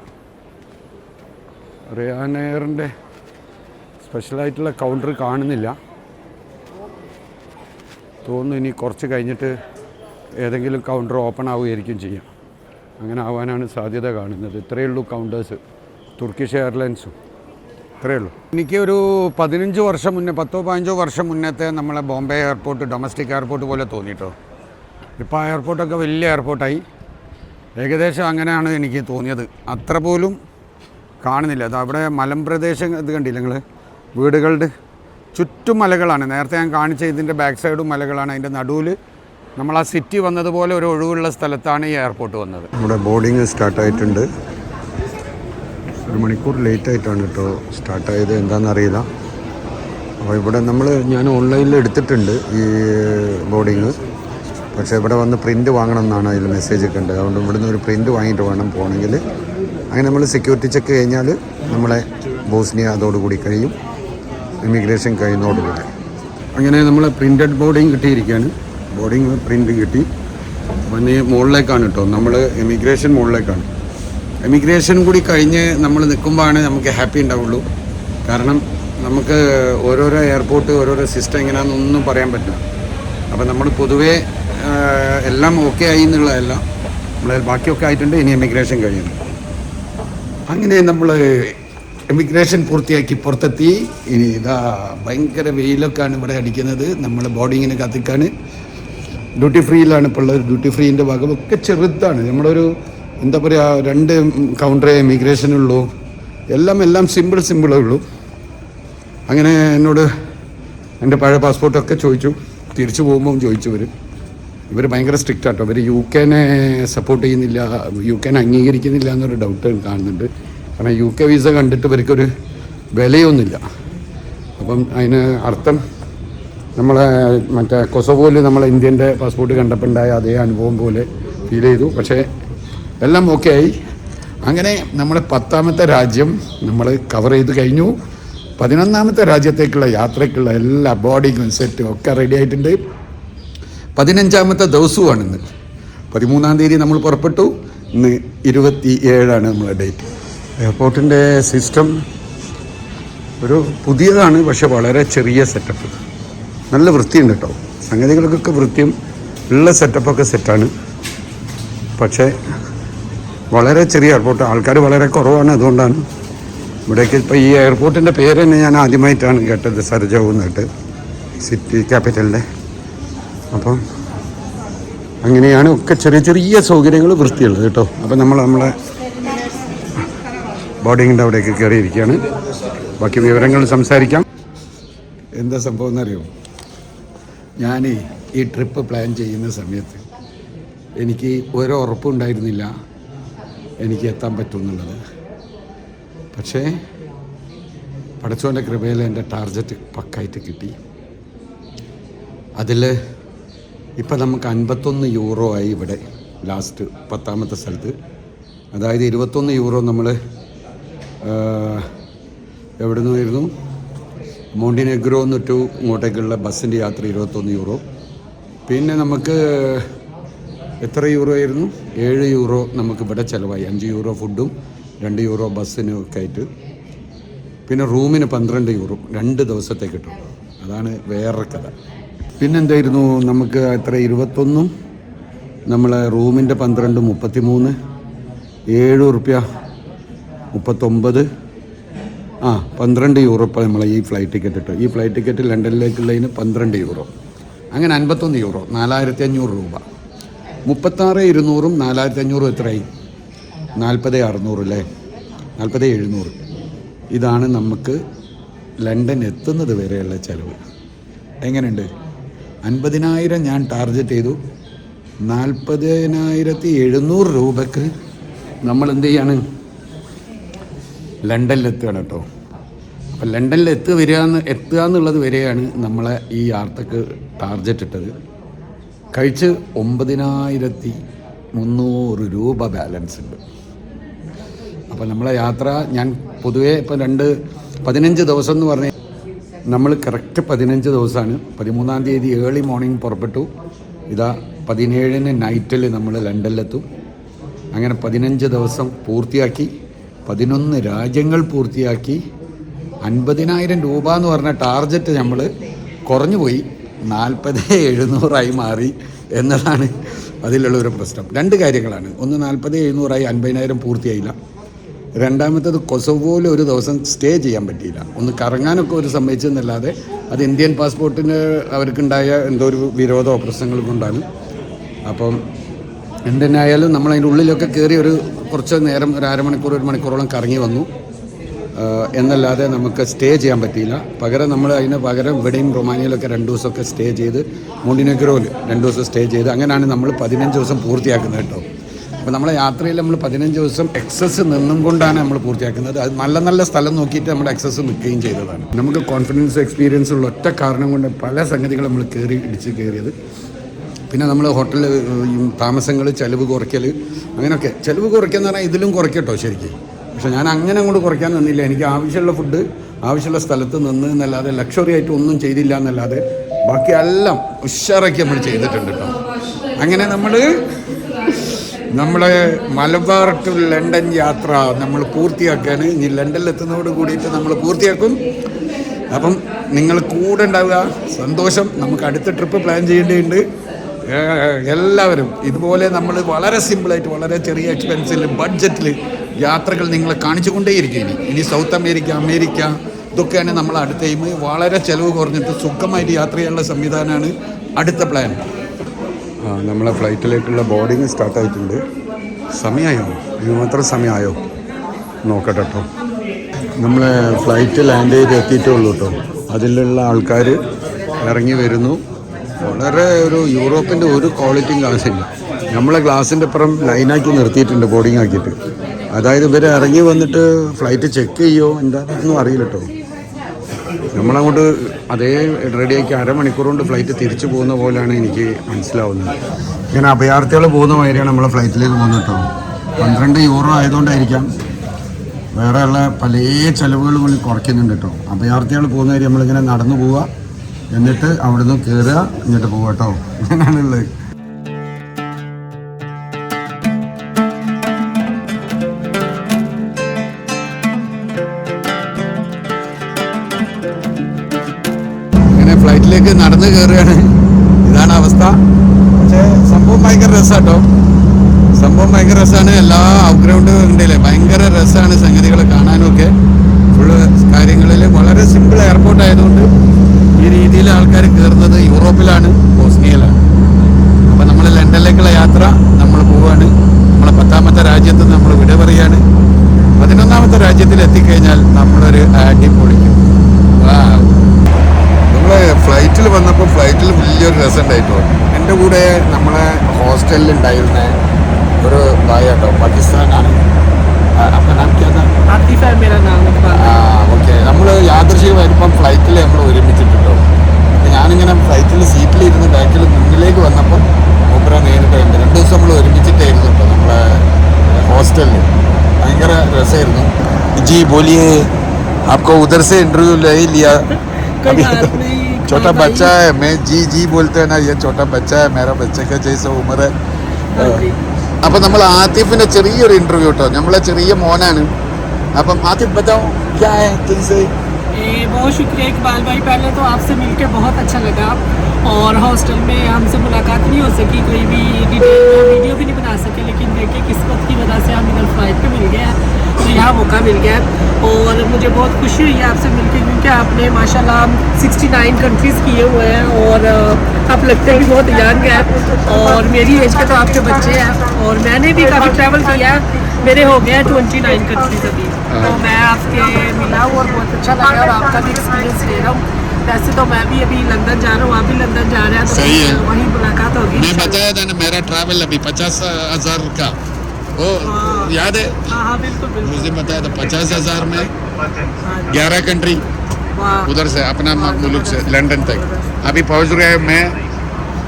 റിയാൻ എയറിൻ്റെ സ്പെഷ്യലായിട്ടുള്ള കൗണ്ടർ കാണുന്നില്ല തോന്നുന്നു. ഇനി കുറച്ച് കഴിഞ്ഞിട്ട് ഏതെങ്കിലും കൗണ്ടർ ഓപ്പൺ ആവുകയായിരിക്കും ചെയ്യാം. അങ്ങനെ ആവാനാണ് സാധ്യത കാണുന്നത്. ഇത്രയേ ഉള്ളൂ കൗണ്ടേഴ്സ്, തുർക്കിഷ് എയർലൈൻസും ഇത്രയേ ഉള്ളൂ. എനിക്ക് ഒരു 15 വർഷം മുന്നേ, 10-15 വർഷം മുന്നത്തെ നമ്മളെ ബോംബെ എയർപോർട്ട് ഡൊമസ്റ്റിക് എയർപോർട്ട് പോലെ തോന്നിയിട്ടോ. ഇപ്പോൾ ആ എയർപോർട്ടൊക്കെ വലിയ എയർപോർട്ടായി. ഏകദേശം അങ്ങനെയാണ് എനിക്ക് തോന്നിയത്. അത്ര പോലും കാണുന്നില്ല. അത് അവിടെ മലമ്പ്രദേശം ഇത് കണ്ടില്ല നിങ്ങൾ, വീടുകളുടെ ചുറ്റും മലകളാണ്. നേരത്തെ ഞാൻ കാണിച്ച ഇതിൻ്റെ ബാക്ക് സൈഡും മലകളാണ്. അതിൻ്റെ നടുവിൽ നമ്മൾ ആ സിറ്റി വന്നതുപോലെ ഒരു ഒഴിവുള്ള സ്ഥലത്താണ് ഈ എയർപോർട്ട് വന്നത്. നമ്മുടെ ബോർഡിങ് സ്റ്റാർട്ടായിട്ടുണ്ട്. 1 മണിക്കൂർ ലേറ്റായിട്ടാണ് കേട്ടോ സ്റ്റാർട്ടായത്, എന്താണെന്നറിയില്ല. അപ്പോൾ ഇവിടെ ഞാൻ ഓൺലൈനിൽ എടുത്തിട്ടുണ്ട് ഈ ബോർഡിങ്. പക്ഷേ ഇവിടെ വന്ന് പ്രിൻ്റ് വാങ്ങണം എന്നാണ് അതിൽ മെസ്സേജ് ഒക്കെ ഉണ്ട്. അതുകൊണ്ട് ഇവിടുന്ന് ഒരു പ്രിൻ്റ് വാങ്ങിയിട്ട് വേണം പോകണമെങ്കിൽ. അങ്ങനെ നമ്മൾ സെക്യൂരിറ്റി ചെക്ക് കഴിഞ്ഞാൽ നമ്മളെ ബോസ്നിയ അതോടുകൂടി കഴിയും, ഇമിഗ്രേഷൻ കഴിയുന്നതോടുകൂടി. അങ്ങനെ നമ്മൾ പ്രിൻ്റഡ് ബോർഡിങ് കിട്ടിയിരിക്കുകയാണ്. ബോർഡിങ് പ്രിൻ്റ് കിട്ടി. പിന്നെ മുകളിലേക്കാണ് കേട്ടോ, നമ്മൾ ഇമിഗ്രേഷൻ മുകളിലേക്കാണ്. ഇമിഗ്രേഷൻ കൂടി കഴിഞ്ഞ് നമ്മൾ നിൽക്കുമ്പോഴാണ് നമുക്ക് ഹാപ്പി ഉണ്ടാവുള്ളൂ. കാരണം നമുക്ക് ഓരോരോ എയർപോർട്ട് ഓരോരോ സിസ്റ്റം എങ്ങനെയാണെന്നൊന്നും പറയാൻ പറ്റില്ല. അപ്പോൾ നമ്മൾ പൊതുവേ എല്ലാം ഓക്കെ ആയി എന്നുള്ളതല്ല, നമ്മൾ ബാക്കിയൊക്കെ ആയിട്ടുണ്ട്. ഇനി ഇമിഗ്രേഷൻ കഴിയുന്നു. അങ്ങനെ നമ്മൾ ഇമിഗ്രേഷൻ പൂർത്തിയാക്കി പുറത്തെത്തി. ഇനി ഇതാ ഭയങ്കര വെയിലൊക്കെയാണ് ഇവിടെ അടിക്കുന്നത്. നമ്മൾ ബോർഡിങ്ങിന് കത്തിക്കാണ്. ഡ്യൂട്ടി ഫ്രീയിലാണ് ഇപ്പോൾ ഉള്ളത്. ഡ്യൂട്ടി ഫ്രീൻ്റെ ഭാഗമൊക്കെ ചെറുതാണ്. നമ്മളൊരു എന്താ പറയുക, 2 കൗണ്ടറേ ഇമിഗ്രേഷനുള്ളൂ. എല്ലാം സിമ്പിളേ ഉള്ളൂ. അങ്ങനെ എന്നോട് എൻ്റെ പഴയ പാസ്പോർട്ടൊക്കെ ചോദിച്ചു. തിരിച്ചു പോകുമ്പോൾ ചോദിച്ചു. ഇവർ ഭയങ്കര സ്ട്രിക്റ്റ് ആട്ടോ. ഇവർ UK സപ്പോർട്ട് ചെയ്യുന്നില്ല, UK അംഗീകരിക്കുന്നില്ല എന്നൊരു ഡൗട്ട് കാണുന്നുണ്ട്. കാരണം UK വീസ കണ്ടിട്ട് ഇവർക്കൊരു വിലയൊന്നുമില്ല. അപ്പം അതിന് അർത്ഥം നമ്മളെ മറ്റേ കൊസവോയിൽ നമ്മളെ ഇന്ത്യൻ്റെ പാസ്പോർട്ട് കണ്ടപ്പോൾ ഉണ്ടായ അതേ അനുഭവം പോലെ ഫീൽ ചെയ്തു. പക്ഷേ എല്ലാം ഓക്കെ ആയി. അങ്ങനെ നമ്മുടെ 10ാമത്തെ രാജ്യം നമ്മൾ കവർ ചെയ്ത് കഴിഞ്ഞു. 11ാമത്തെ രാജ്യത്തേക്കുള്ള യാത്രയ്ക്കുള്ള എല്ലാ ബോർഡിങ്ങും സെറ്റും ഒക്കെ റെഡി ആയിട്ടുണ്ട്. 15ാമത്തെ ദിവസവുമാണ് ഇന്ന്. 13-ാം തീയതി നമ്മൾ പുറപ്പെട്ടു. ഇന്ന് 27-ആണ് നമ്മളെ ഡേറ്റ്. എയർപോർട്ടിൻ്റെ സിസ്റ്റം ഒരു പുതിയതാണ്, പക്ഷെ വളരെ ചെറിയ സെറ്റപ്പ്. നല്ല വൃത്തിയുണ്ട് കേട്ടോ. സംഗതികൾക്കൊക്കെ വൃത്തിയും ഉള്ള സെറ്റപ്പൊക്കെ സെറ്റാണ്. പക്ഷേ വളരെ ചെറിയ എയർപോർട്ട്, ആൾക്കാർ വളരെ കുറവാണ്. അതുകൊണ്ടാണ് ഇവിടേക്ക് ഇപ്പോൾ ഈ എയർപോർട്ടിൻ്റെ പേര് തന്നെ ഞാൻ ആദ്യമായിട്ടാണ് കേട്ടത്, സർജാവ് എന്നിട്ട്, സിറ്റി ക്യാപിറ്റലിൻ്റെ. അപ്പം അങ്ങനെയാണ് ഒക്കെ ചെറിയ സൗകര്യങ്ങൾ വൃത്തിയുള്ളത് കേട്ടോ. അപ്പം നമ്മളെ ബോർഡിങ്ങിൻ്റെ അവിടേക്ക് കയറിയിരിക്കുകയാണ്. ബാക്കി വിവരങ്ങൾ സംസാരിക്കാം. എന്താ സംഭവം എന്നറിയോ, ഞാൻ ഈ ട്രിപ്പ് പ്ലാൻ ചെയ്യുന്ന സമയത്ത് എനിക്ക് ഒരു ഉറപ്പുണ്ടായിരുന്നില്ല എനിക്ക് എത്താൻ പറ്റുമെന്നുള്ളത്. പക്ഷേ പടച്ചോൻ്റെ കൃപയിൽ എൻ്റെ ടാർഗറ്റ് പക്കായിട്ട് കിട്ടി. അതിൽ ഇപ്പം നമുക്ക് 51 യൂറോ ആയി ഇവിടെ ലാസ്റ്റ് 10ാമത്തെ സ്ഥലത്ത്. അതായത് 21 യൂറോ നമ്മൾ എവിടെ നിന്നായിരുന്നു, മോണ്ടിനെഗ്രോ എന്നിട്ടു ഇങ്ങോട്ടേക്കുള്ള ബസ്സിൻ്റെ യാത്ര 21 യൂറോ. പിന്നെ നമുക്ക് എത്ര യൂറോ ആയിരുന്നു, 7 യൂറോ നമുക്ക് ഇവിടെ ചിലവായി. 5 യൂറോ ഫുഡും 2 യൂറോ ബസ്സിനും ഒക്കെ ആയിട്ട്. പിന്നെ റൂമിന് 12 യൂറോ 2 ദിവസത്തേക്ക് കിട്ടും. അതാണ് വേറെ കഥ. പിന്നെന്തായിരുന്നു നമുക്ക് എത്ര, 21 നമ്മളെ റൂമിൻ്റെ 12 33, 7 റുപ്യ 39, 12 യൂറോ. ഇപ്പോൾ നമ്മളെ ഈ ഫ്ലൈറ്റ് ടിക്കറ്റ് ഇട്ടു. ഈ ഫ്ലൈറ്റ് ടിക്കറ്റ് ലണ്ടനിലേക്കുള്ളതിന് 12 യൂറോ. അങ്ങനെ 51 യൂറോ, 4500 രൂപ. 36,200 4500 എത്രയായി, 40,600 അല്ലേ, 40,700. ഇതാണ് നമുക്ക് ലണ്ടൻ എത്തുന്നത് വരെയുള്ള ചിലവ്. എങ്ങനെയുണ്ട്? 50,000 ഞാൻ ടാർഗറ്റ് ചെയ്തു. 40,700 രൂപക്ക് നമ്മൾ എന്ത് ചെയ്യാണ്, ലണ്ടനിലെത്തുകയാണ് കേട്ടോ. അപ്പം ലണ്ടനിൽ എത്തുക എന്നുള്ളത് വരെയാണ് നമ്മളെ ഈ യാത്രക്ക് ടാർഗറ്റ് ഇട്ടത്. കഴിച്ച് 9,300 രൂപ ബാലൻസ് ഉണ്ട്. അപ്പോൾ നമ്മളെ യാത്ര ഞാൻ പൊതുവേ ഇപ്പോൾ 15 ദിവസം എന്ന് പറഞ്ഞാൽ നമ്മൾ കറക്റ്റ് 15 ദിവസമാണ്. 13-ാം തീയതി ഏർലി മോർണിംഗ് പുറപ്പെട്ടു. ഇതാ 17-ന് നൈറ്റിൽ നമ്മൾ ലണ്ടനിലെത്തും. അങ്ങനെ 15 ദിവസം പൂർത്തിയാക്കി, 11 രാജ്യങ്ങൾ പൂർത്തിയാക്കി. 50,000 രൂപ എന്ന് പറഞ്ഞ ടാർഗറ്റ് നമ്മൾ കുറഞ്ഞു പോയി, 40,700 മാറി എന്നതാണ് അതിലുള്ളൊരു പ്രശ്നം. 2 കാര്യങ്ങളാണ്. ഒന്ന് 40,700 50,000 പൂർത്തിയായില്ല. രണ്ടാമത്തേത് കൊസവോയിൽ ഒരു ദിവസം സ്റ്റേ ചെയ്യാൻ പറ്റിയില്ല. ഒന്ന് കറങ്ങാനൊക്കെ ഒരു സമ്മതിച്ചെന്നല്ലാതെ അത് ഇന്ത്യൻ പാസ്പോർട്ടിന് അവർക്കുണ്ടായ എന്തോ ഒരു വിരോധമോ പ്രശ്നങ്ങൾ കൊണ്ടാണ്. അപ്പം എന്തിനായാലും നമ്മൾ അതിൻ്റെ ഉള്ളിലൊക്കെ കയറി ഒരു കുറച്ച് നേരം ഒരു അരമണിക്കൂർ ഒരു മണിക്കൂറോളം കറങ്ങി വന്നു. എന്നല്ലാതെ നമുക്ക് സ്റ്റേ ചെയ്യാൻ പറ്റിയില്ല. പകരം നമ്മൾ അതിന് പകരം ഇവിടെയും റൊമാനിയയിലൊക്കെ 2 ദിവസമൊക്കെ സ്റ്റേ ചെയ്ത് മോണ്ടിനെഗ്രോയിൽ 2 ദിവസം സ്റ്റേ ചെയ്ത് അങ്ങനെയാണ് നമ്മൾ 15 ദിവസം പൂർത്തിയാക്കുന്നത് കേട്ടോ. അപ്പോൾ നമ്മളെ യാത്രയിൽ നമ്മൾ 15 ദിവസം എക്സസ് നിന്നും കൊണ്ടാണ് നമ്മൾ പൂർത്തിയാക്കുന്നത്. അത് നല്ല നല്ല സ്ഥലം നോക്കിയിട്ട് നമ്മുടെ എക്സസ് നിൽക്കുകയും ചെയ്തതാണ്. നമുക്ക് കോൺഫിഡൻസ് എക്സ്പീരിയൻസ് ഉള്ള ഒറ്റ കാരണം കൊണ്ട് പല സംഗതികൾ നമ്മൾ കയറിയത്. പിന്നെ നമ്മൾ ഹോട്ടലിൽ താമസങ്ങൾ ചിലവ് കുറയ്ക്കൽ അങ്ങനെയൊക്കെ. ചിലവ് കുറയ്ക്കുക പറഞ്ഞാൽ ഇതിലും കുറയ്ക്കട്ടോ ശരിക്കും. പക്ഷെ ഞാൻ അങ്ങനെ അങ്ങോട്ട് കുറയ്ക്കാൻ നിന്നില്ല. എനിക്ക് ആവശ്യമുള്ള ഫുഡ് ആവശ്യമുള്ള സ്ഥലത്ത് നിന്ന് എന്നല്ലാതെ ലക്ഷറി ആയിട്ട് ഒന്നും ചെയ്തില്ല എന്നല്ലാതെ ബാക്കി എല്ലാം ഉഷാറാക്കി നമ്മൾ ചെയ്തിട്ടുണ്ട് കേട്ടോ. അങ്ങനെ നമ്മളെ മലബാർ ടു ലണ്ടൻ യാത്ര നമ്മൾ പൂർത്തിയാക്കാൻ ഇനി ലണ്ടനിൽ എത്തുന്നതോട് കൂടിയിട്ട് നമ്മൾ പൂർത്തിയാക്കും. അപ്പം നിങ്ങൾ കൂടെ ഉണ്ടാവുക. സന്തോഷം. നമുക്ക് അടുത്ത ട്രിപ്പ് പ്ലാൻ ചെയ്യേണ്ടതുണ്ട്. എല്ലാവരും ഇതുപോലെ നമ്മൾ വളരെ സിമ്പിളായിട്ട് വളരെ ചെറിയ എക്സ്പെൻസിൽ ബഡ്ജറ്റിൽ യാത്രകൾ നിങ്ങളെ കാണിച്ചുകൊണ്ടേയിരിക്കും. ഇനി സൗത്ത് അമേരിക്ക ഇതൊക്കെയാണ് നമ്മൾ അടുത്ത ടൈം. വളരെ ചിലവ് കുറഞ്ഞിട്ട് സുഖമായിട്ട് യാത്ര ചെയ്യാനുള്ള സംവിധാനമാണ് അടുത്ത പ്ലാൻ. നമ്മളെ ഫ്ലൈറ്റിലേക്കുള്ള ബോർഡിങ് സ്റ്റാർട്ടായിട്ടുണ്ട്. സമയമായോ? ഇതിന് മാത്രം സമയമായോ നോക്കട്ടെ കേട്ടോ. നമ്മളെ ഫ്ലൈറ്റ് ലാൻഡ് ചെയ്ത് എത്തിയിട്ടേ ഉള്ളൂ കേട്ടോ. അതിലുള്ള ആൾക്കാർ ഇറങ്ങി വരുന്നു. വളരെ ഒരു യൂറോപ്പിൻ്റെ ഒരു ക്വാളിറ്റിയും ഗ്ലാസ്സില്ല. നമ്മളെ ഗ്ലാസിൻ്റെ അപ്പുറം ലൈനാക്കി നിർത്തിയിട്ടുണ്ട് ബോർഡിങ് ആക്കിയിട്ട്. അതായത് ഇവർ ഇറങ്ങി വന്നിട്ട് ഫ്ലൈറ്റ് ചെക്ക് ചെയ്യുമോ എന്താണെന്നൊന്നും അറിയില്ല കേട്ടോ. നമ്മളങ്ങോട്ട് അതേ റെഡിയാക്കി അരമണിക്കൂർ കൊണ്ട് ഫ്ലൈറ്റ് തിരിച്ചു പോകുന്ന പോലെയാണ് എനിക്ക് മനസ്സിലാവുന്നത്. ഇങ്ങനെ അഭയാർത്ഥികൾ പോകുന്ന മാതിരിയാണ് നമ്മളെ ഫ്ലൈറ്റിലേക്ക് പോകുന്നത് കേട്ടോ. 12 യൂറോ ആയതുകൊണ്ടായിരിക്കാം വേറെയുള്ള പല ചിലവുകളും കൂടി കുറയ്ക്കുന്നുണ്ട് കേട്ടോ. അഭയാർത്ഥികൾ പോകുന്ന കാര്യം നമ്മളിങ്ങനെ നടന്നു പോവുക, എന്നിട്ട് അവിടുന്ന് കയറുക, എന്നിട്ട് പോവുക കേട്ടോ. അങ്ങനെയാണുള്ളത്. ഇങ്ങനെ ഫ്ലൈറ്റിലേക്ക് നടന്ന് കയറുകയാണ്. ഇതാണ് അവസ്ഥ. പക്ഷേ സംഭവം ഭയങ്കര രസമാട്ടോ. സംഭവം ഭയങ്കര രസമാണ്. എല്ലാ ഔട്ട്ഗ്രൗണ്ട് ഉണ്ടല്ലേ, ഭയങ്കര രസമാണ് സംഗതികൾ കാണാനുമൊക്കെ. ഫുള്ള് കാര്യങ്ങളിൽ വളരെ സിമ്പിൾ എയർപോർട്ട് ആയതുകൊണ്ട് ഈ രീതിയിൽ ആൾക്കാർ കയറുന്നത് യൂറോപ്പിലാണ്, ബോസ്നിയയിലാണ്. അപ്പം നമ്മൾ ലണ്ടനിലേക്കുള്ള യാത്ര നമ്മൾ പോവുകയാണ്. നമ്മളെ 10ാമത്തെ രാജ്യത്ത് നമ്മൾ വിട പറയുകയാണ്. 11ാമത്തെ രാജ്യത്തിൽ എത്തിക്കഴിഞ്ഞാൽ നമ്മളൊരു അടി പൊളിക്കും. നമ്മൾ ഫ്ലൈറ്റിൽ വന്നപ്പോൾ ഫ്ലൈറ്റിൽ വലിയൊരു രസം ഉണ്ടായിട്ടോ. എൻ്റെ കൂടെ നമ്മളെ ഹോസ്റ്റലിൽ ഉണ്ടായിരുന്ന ഒരു ഭായി കേട്ടോ, പാകിസ്ഥാനാണ്. അപ്പം ഓക്കെ. നമ്മൾ യാദൃശ്ചികമായിരിപ്പം ഫ്ലൈറ്റിൽ നമ്മൾ ഒരുമിച്ചിട്ടുണ്ടോ. ഞാനിങ്ങനെ ഫ്ലൈറ്റിൽ സീറ്റിലിരുന്ന് ബാക്കിൽ മുന്നിലേക്ക് വന്നപ്പോൾ മൂപ്പര നേരിട്ടുണ്ട്. 2 ദിവസം നമ്മൾ ഒരുമിച്ചിട്ടായിരുന്നു കേട്ടോ നമ്മളെ ഹോസ്റ്റലിൽ. ഭയങ്കര രസമായിരുന്നു. ജി ബോലിയേ, आपको उधर से इंटरव्यू ले ही लिया. अभी छोटा बच्चा है, मैं जी बोलते हैं ना, ये छोटा बच्चा है, मेरा बच्चे का जैसा उम्र है. അപ്പം നമ്മൾ ആതിഫിൻ്റെ ചെറിയൊരു ഇൻ്റർവ്യൂ കേട്ടോ. നമ്മളെ ചെറിയ മോനാണ്. അപ്പം ആതിഫ് बताओ क्या है कैसे? बहुत शुक्रिया इकबाल भाई. पहले तो आपसे मिलके बहुत अच्छा लगा. और हॉस्टल में हमसे मुलाकात नहीं हो सकी, कोई भी डिटेल वीडियो भी नहीं बना सके, लेकिन देखिए किस्मत की वजह से हम इधर फ्लाइट पे मिल गए हैं, तो यहाँ मौका मिल गया. और मुझे बहुत खुशी हुई है आपसे मिलके, क्योंकि आपने माशाल्लाह 69 कंट्रीज़ किए हुए हैं और आप लगते भी बहुत यंग हैं. और मेरी एज के तो आपके बच्चे हैं. और मैंने भी काफ़ी ट्रैवल किया है. मेरे हो गए हैं 29 कंट्रीज़ अभी. तो मैं आपके मिला हूँ और बहुत अच्छा लगा और आपका भी एक्सपीरियंस ले रहा हूँ. वैसे तो मैं भी अभी लंदन जा रहा हूँ, आप भी लंदन जा रहे हैं, तो सही है. वहीं मुलाकात होगी. मैं बताया था ना मेरा ट्रैवल अभी 50,000 का, वो याद है? हाँ बिल्कुल बिल्कुल. मुझे बताया था 50,000 में 11 कंट्री उधर से अपना मुल्क से लंदन तक. अभी पहुँच गए, मैं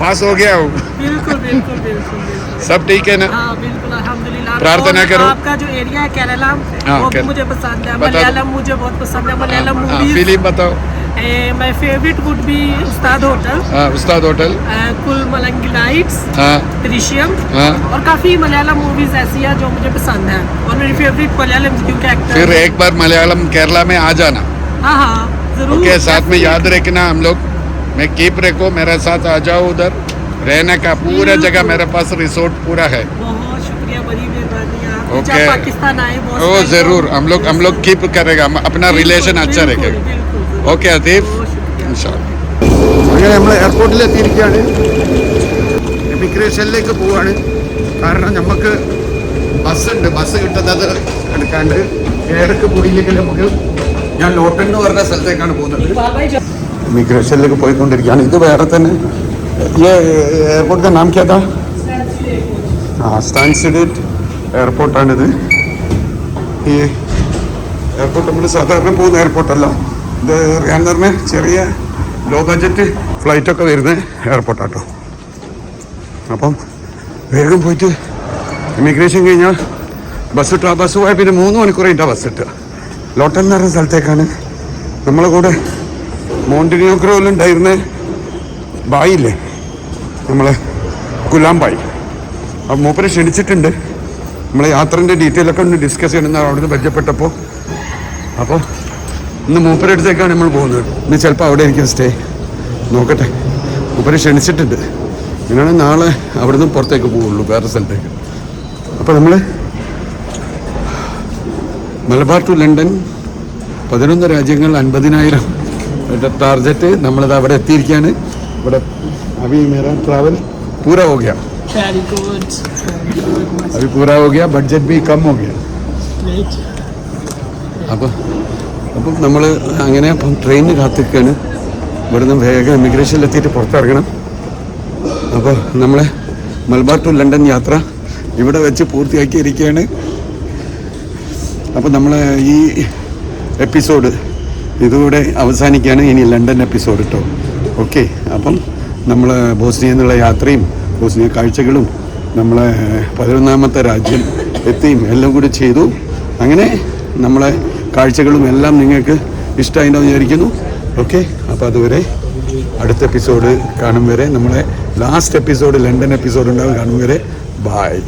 पास हो गया हूँ. बिल्कुल बिल्कुल बिल्कुल. सब ठीक है ना? हाँ बिल्कुल अल्हम्दुलिल्लाह. प्रार्थना करो. आपका जो एरिया है केरला, हाँ, वो भी मुझे पसंद है. बता दो. मलयालम मुझे बहुत पसंद है. मलयालम मूवीज. फिल्म बताओ. My favourite would be Ustad hotel, Ustad hotel, कुल मलंगी नाइट्स, हाँ दृश्यम, हाँ. और काफ़ी मलयालम मूवीज ऐसी हैं जो मुझे पसंद है. और मेरी फेवरेट मलयालम क्योंकि एक्टर. फिर एक बार मलयालम केरला में आ जाना. हाँ हाँ जरूर. ओके, साथ में याद रखना हम लोग. मैं कीप रखो, मेरे साथ आ जाओ. उधर रहने का पूरा जगह मेरे पास रिसोर्ट पूरा है. बहुत शुक्रिया, बड़ी मेहरबानी. आप ओके. जब पाकिस्तान आए ओ जरूर, हम लोग कीप करेगा, अपना रिलेशन अच्छा रखेगा. ഓക്കെ ആതിഫ്, ഇൻഷാല്ലാ. അങ്ങനെ നമ്മൾ എയർപോർട്ടിൽ എത്തിയിരിക്കുകയാണ്. ഇമിഗ്രേഷനിലേക്ക് പോവുകയാണ്. കാരണം നമുക്ക് ബസ്സുണ്ട്, ബസ് കിട്ടുന്നത് എടുക്കാണ്ട് ഏതൊക്കെ പോയില്ലെങ്കിൽ നമുക്ക് ഞാൻ ലോട്ടൺ എന്ന് പറഞ്ഞ സ്ഥലത്തേക്കാണ് പോകുന്നത്. इकबाल भाई जब ഇമിഗ്രേഷനിലേക്ക് പോയിക്കൊണ്ടിരിക്കുകയാണ്. ഇത് വേറെ തന്നെ ഈ എയർപോർട്ടിൻ്റെ നാം കേട്ടാ സ്റ്റാൻസിഡേറ്റ് എയർപോർട്ടാണിത്. ഈ എയർപോർട്ട് നമ്മൾ സാധാരണ പോകുന്ന എയർപോർട്ടല്ല. ഇത് റിയാൻഡറിന് ചെറിയ ലോ ബഡ്ജറ്റ് ഫ്ലൈറ്റൊക്കെ വരുന്ന എയർപോർട്ടാട്ടോ. അപ്പം വേഗം പോയിട്ട് ഇമിഗ്രേഷൻ കഴിഞ്ഞാൽ ബസ് കിട്ടുക. ബസ് പോയാൽ പിന്നെ 3 മണിക്കൂർ കഴിഞ്ഞാൽ ബസ് കിട്ടുക. ലോട്ടൺ എന്ന് പറഞ്ഞ സ്ഥലത്തേക്കാണ്. നമ്മളെ കൂടെ മോണ്ടിനിയോഗ്രോയിലുണ്ടായിരുന്ന ബായില്ലേ, നമ്മളെ ഗുലാം ബായി, അപ്പം മൂപ്പരെ ക്ഷണിച്ചിട്ടുണ്ട്. നമ്മളെ യാത്രൻ്റെ ഡീറ്റെയിൽ ഒക്കെ ഒന്ന് ഡിസ്കസ് ചെയ്യണമെന്ന് അവിടുന്ന് പരിചയപ്പെട്ടപ്പോൾ. അപ്പോൾ ഇന്ന് മൂപ്പരെ അടുത്തേക്കാണ് നമ്മൾ പോകുന്നത്. ഇന്ന് ചിലപ്പോൾ അവിടെ ആയിരിക്കും സ്റ്റേ, നോക്കട്ടെ. മൂപ്പരെ ക്ഷണിച്ചിട്ടുണ്ട്. ഇങ്ങനെയാണ് നാളെ അവിടുന്ന് പുറത്തേക്ക് പോവുള്ളൂ, വേറെ സ്ഥലത്തേക്ക്. അപ്പോൾ നമ്മൾ മലബാർ ടു ലണ്ടൻ 11 രാജ്യങ്ങൾ 50,000 ടാർജറ്റ്. നമ്മളത് അവിടെ എത്തിയിരിക്കുകയാണ്. ഇവിടെ अभी मेरा ट्रैवल पूरा हो गया, वेरी गुड, अभी पूरा हो गया, बजट भी कम हो गया. അപ്പം നമ്മൾ അങ്ങനെ അപ്പം ട്രെയിനിന് കാത്തിരിക്കുകയാണ്. ഇവിടുന്ന് വേഗം ഇമിഗ്രേഷനിലെത്തിയിട്ട് പുറത്തിറങ്ങണം. അപ്പോൾ നമ്മളെ മലബാർ ടു ലണ്ടൻ യാത്ര ഇവിടെ വെച്ച് പൂർത്തിയാക്കിയിരിക്കുകയാണ്. അപ്പോൾ നമ്മൾ ഈ എപ്പിസോഡ് ഇതുകൂടെ അവസാനിക്കുകയാണ്. ഇനി ലണ്ടൻ എപ്പിസോഡ് കേട്ടോ. ഓക്കെ, അപ്പം നമ്മൾ ബോസ്നിയ എന്നുള്ള യാത്രയും ബോസ്നിയ കാഴ്ചകളും നമ്മളെ 11ാമത്തെ രാജ്യം എത്തിയും എല്ലാം കൂടി ചെയ്തു. അങ്ങനെ നമ്മളെ കാഴ്ചകളും എല്ലാം നിങ്ങൾക്ക് ഇഷ്ടമായിട്ടുണ്ടാവും വിചാരിക്കുന്നു. ഓക്കെ, അപ്പോൾ അതുവരെ അടുത്ത എപ്പിസോഡ് കാണും വരെ, നമ്മളെ ലാസ്റ്റ് എപ്പിസോഡ് ലണ്ടൻ എപ്പിസോഡ് ഉണ്ടാവും കാണും വരെ. ബായ്.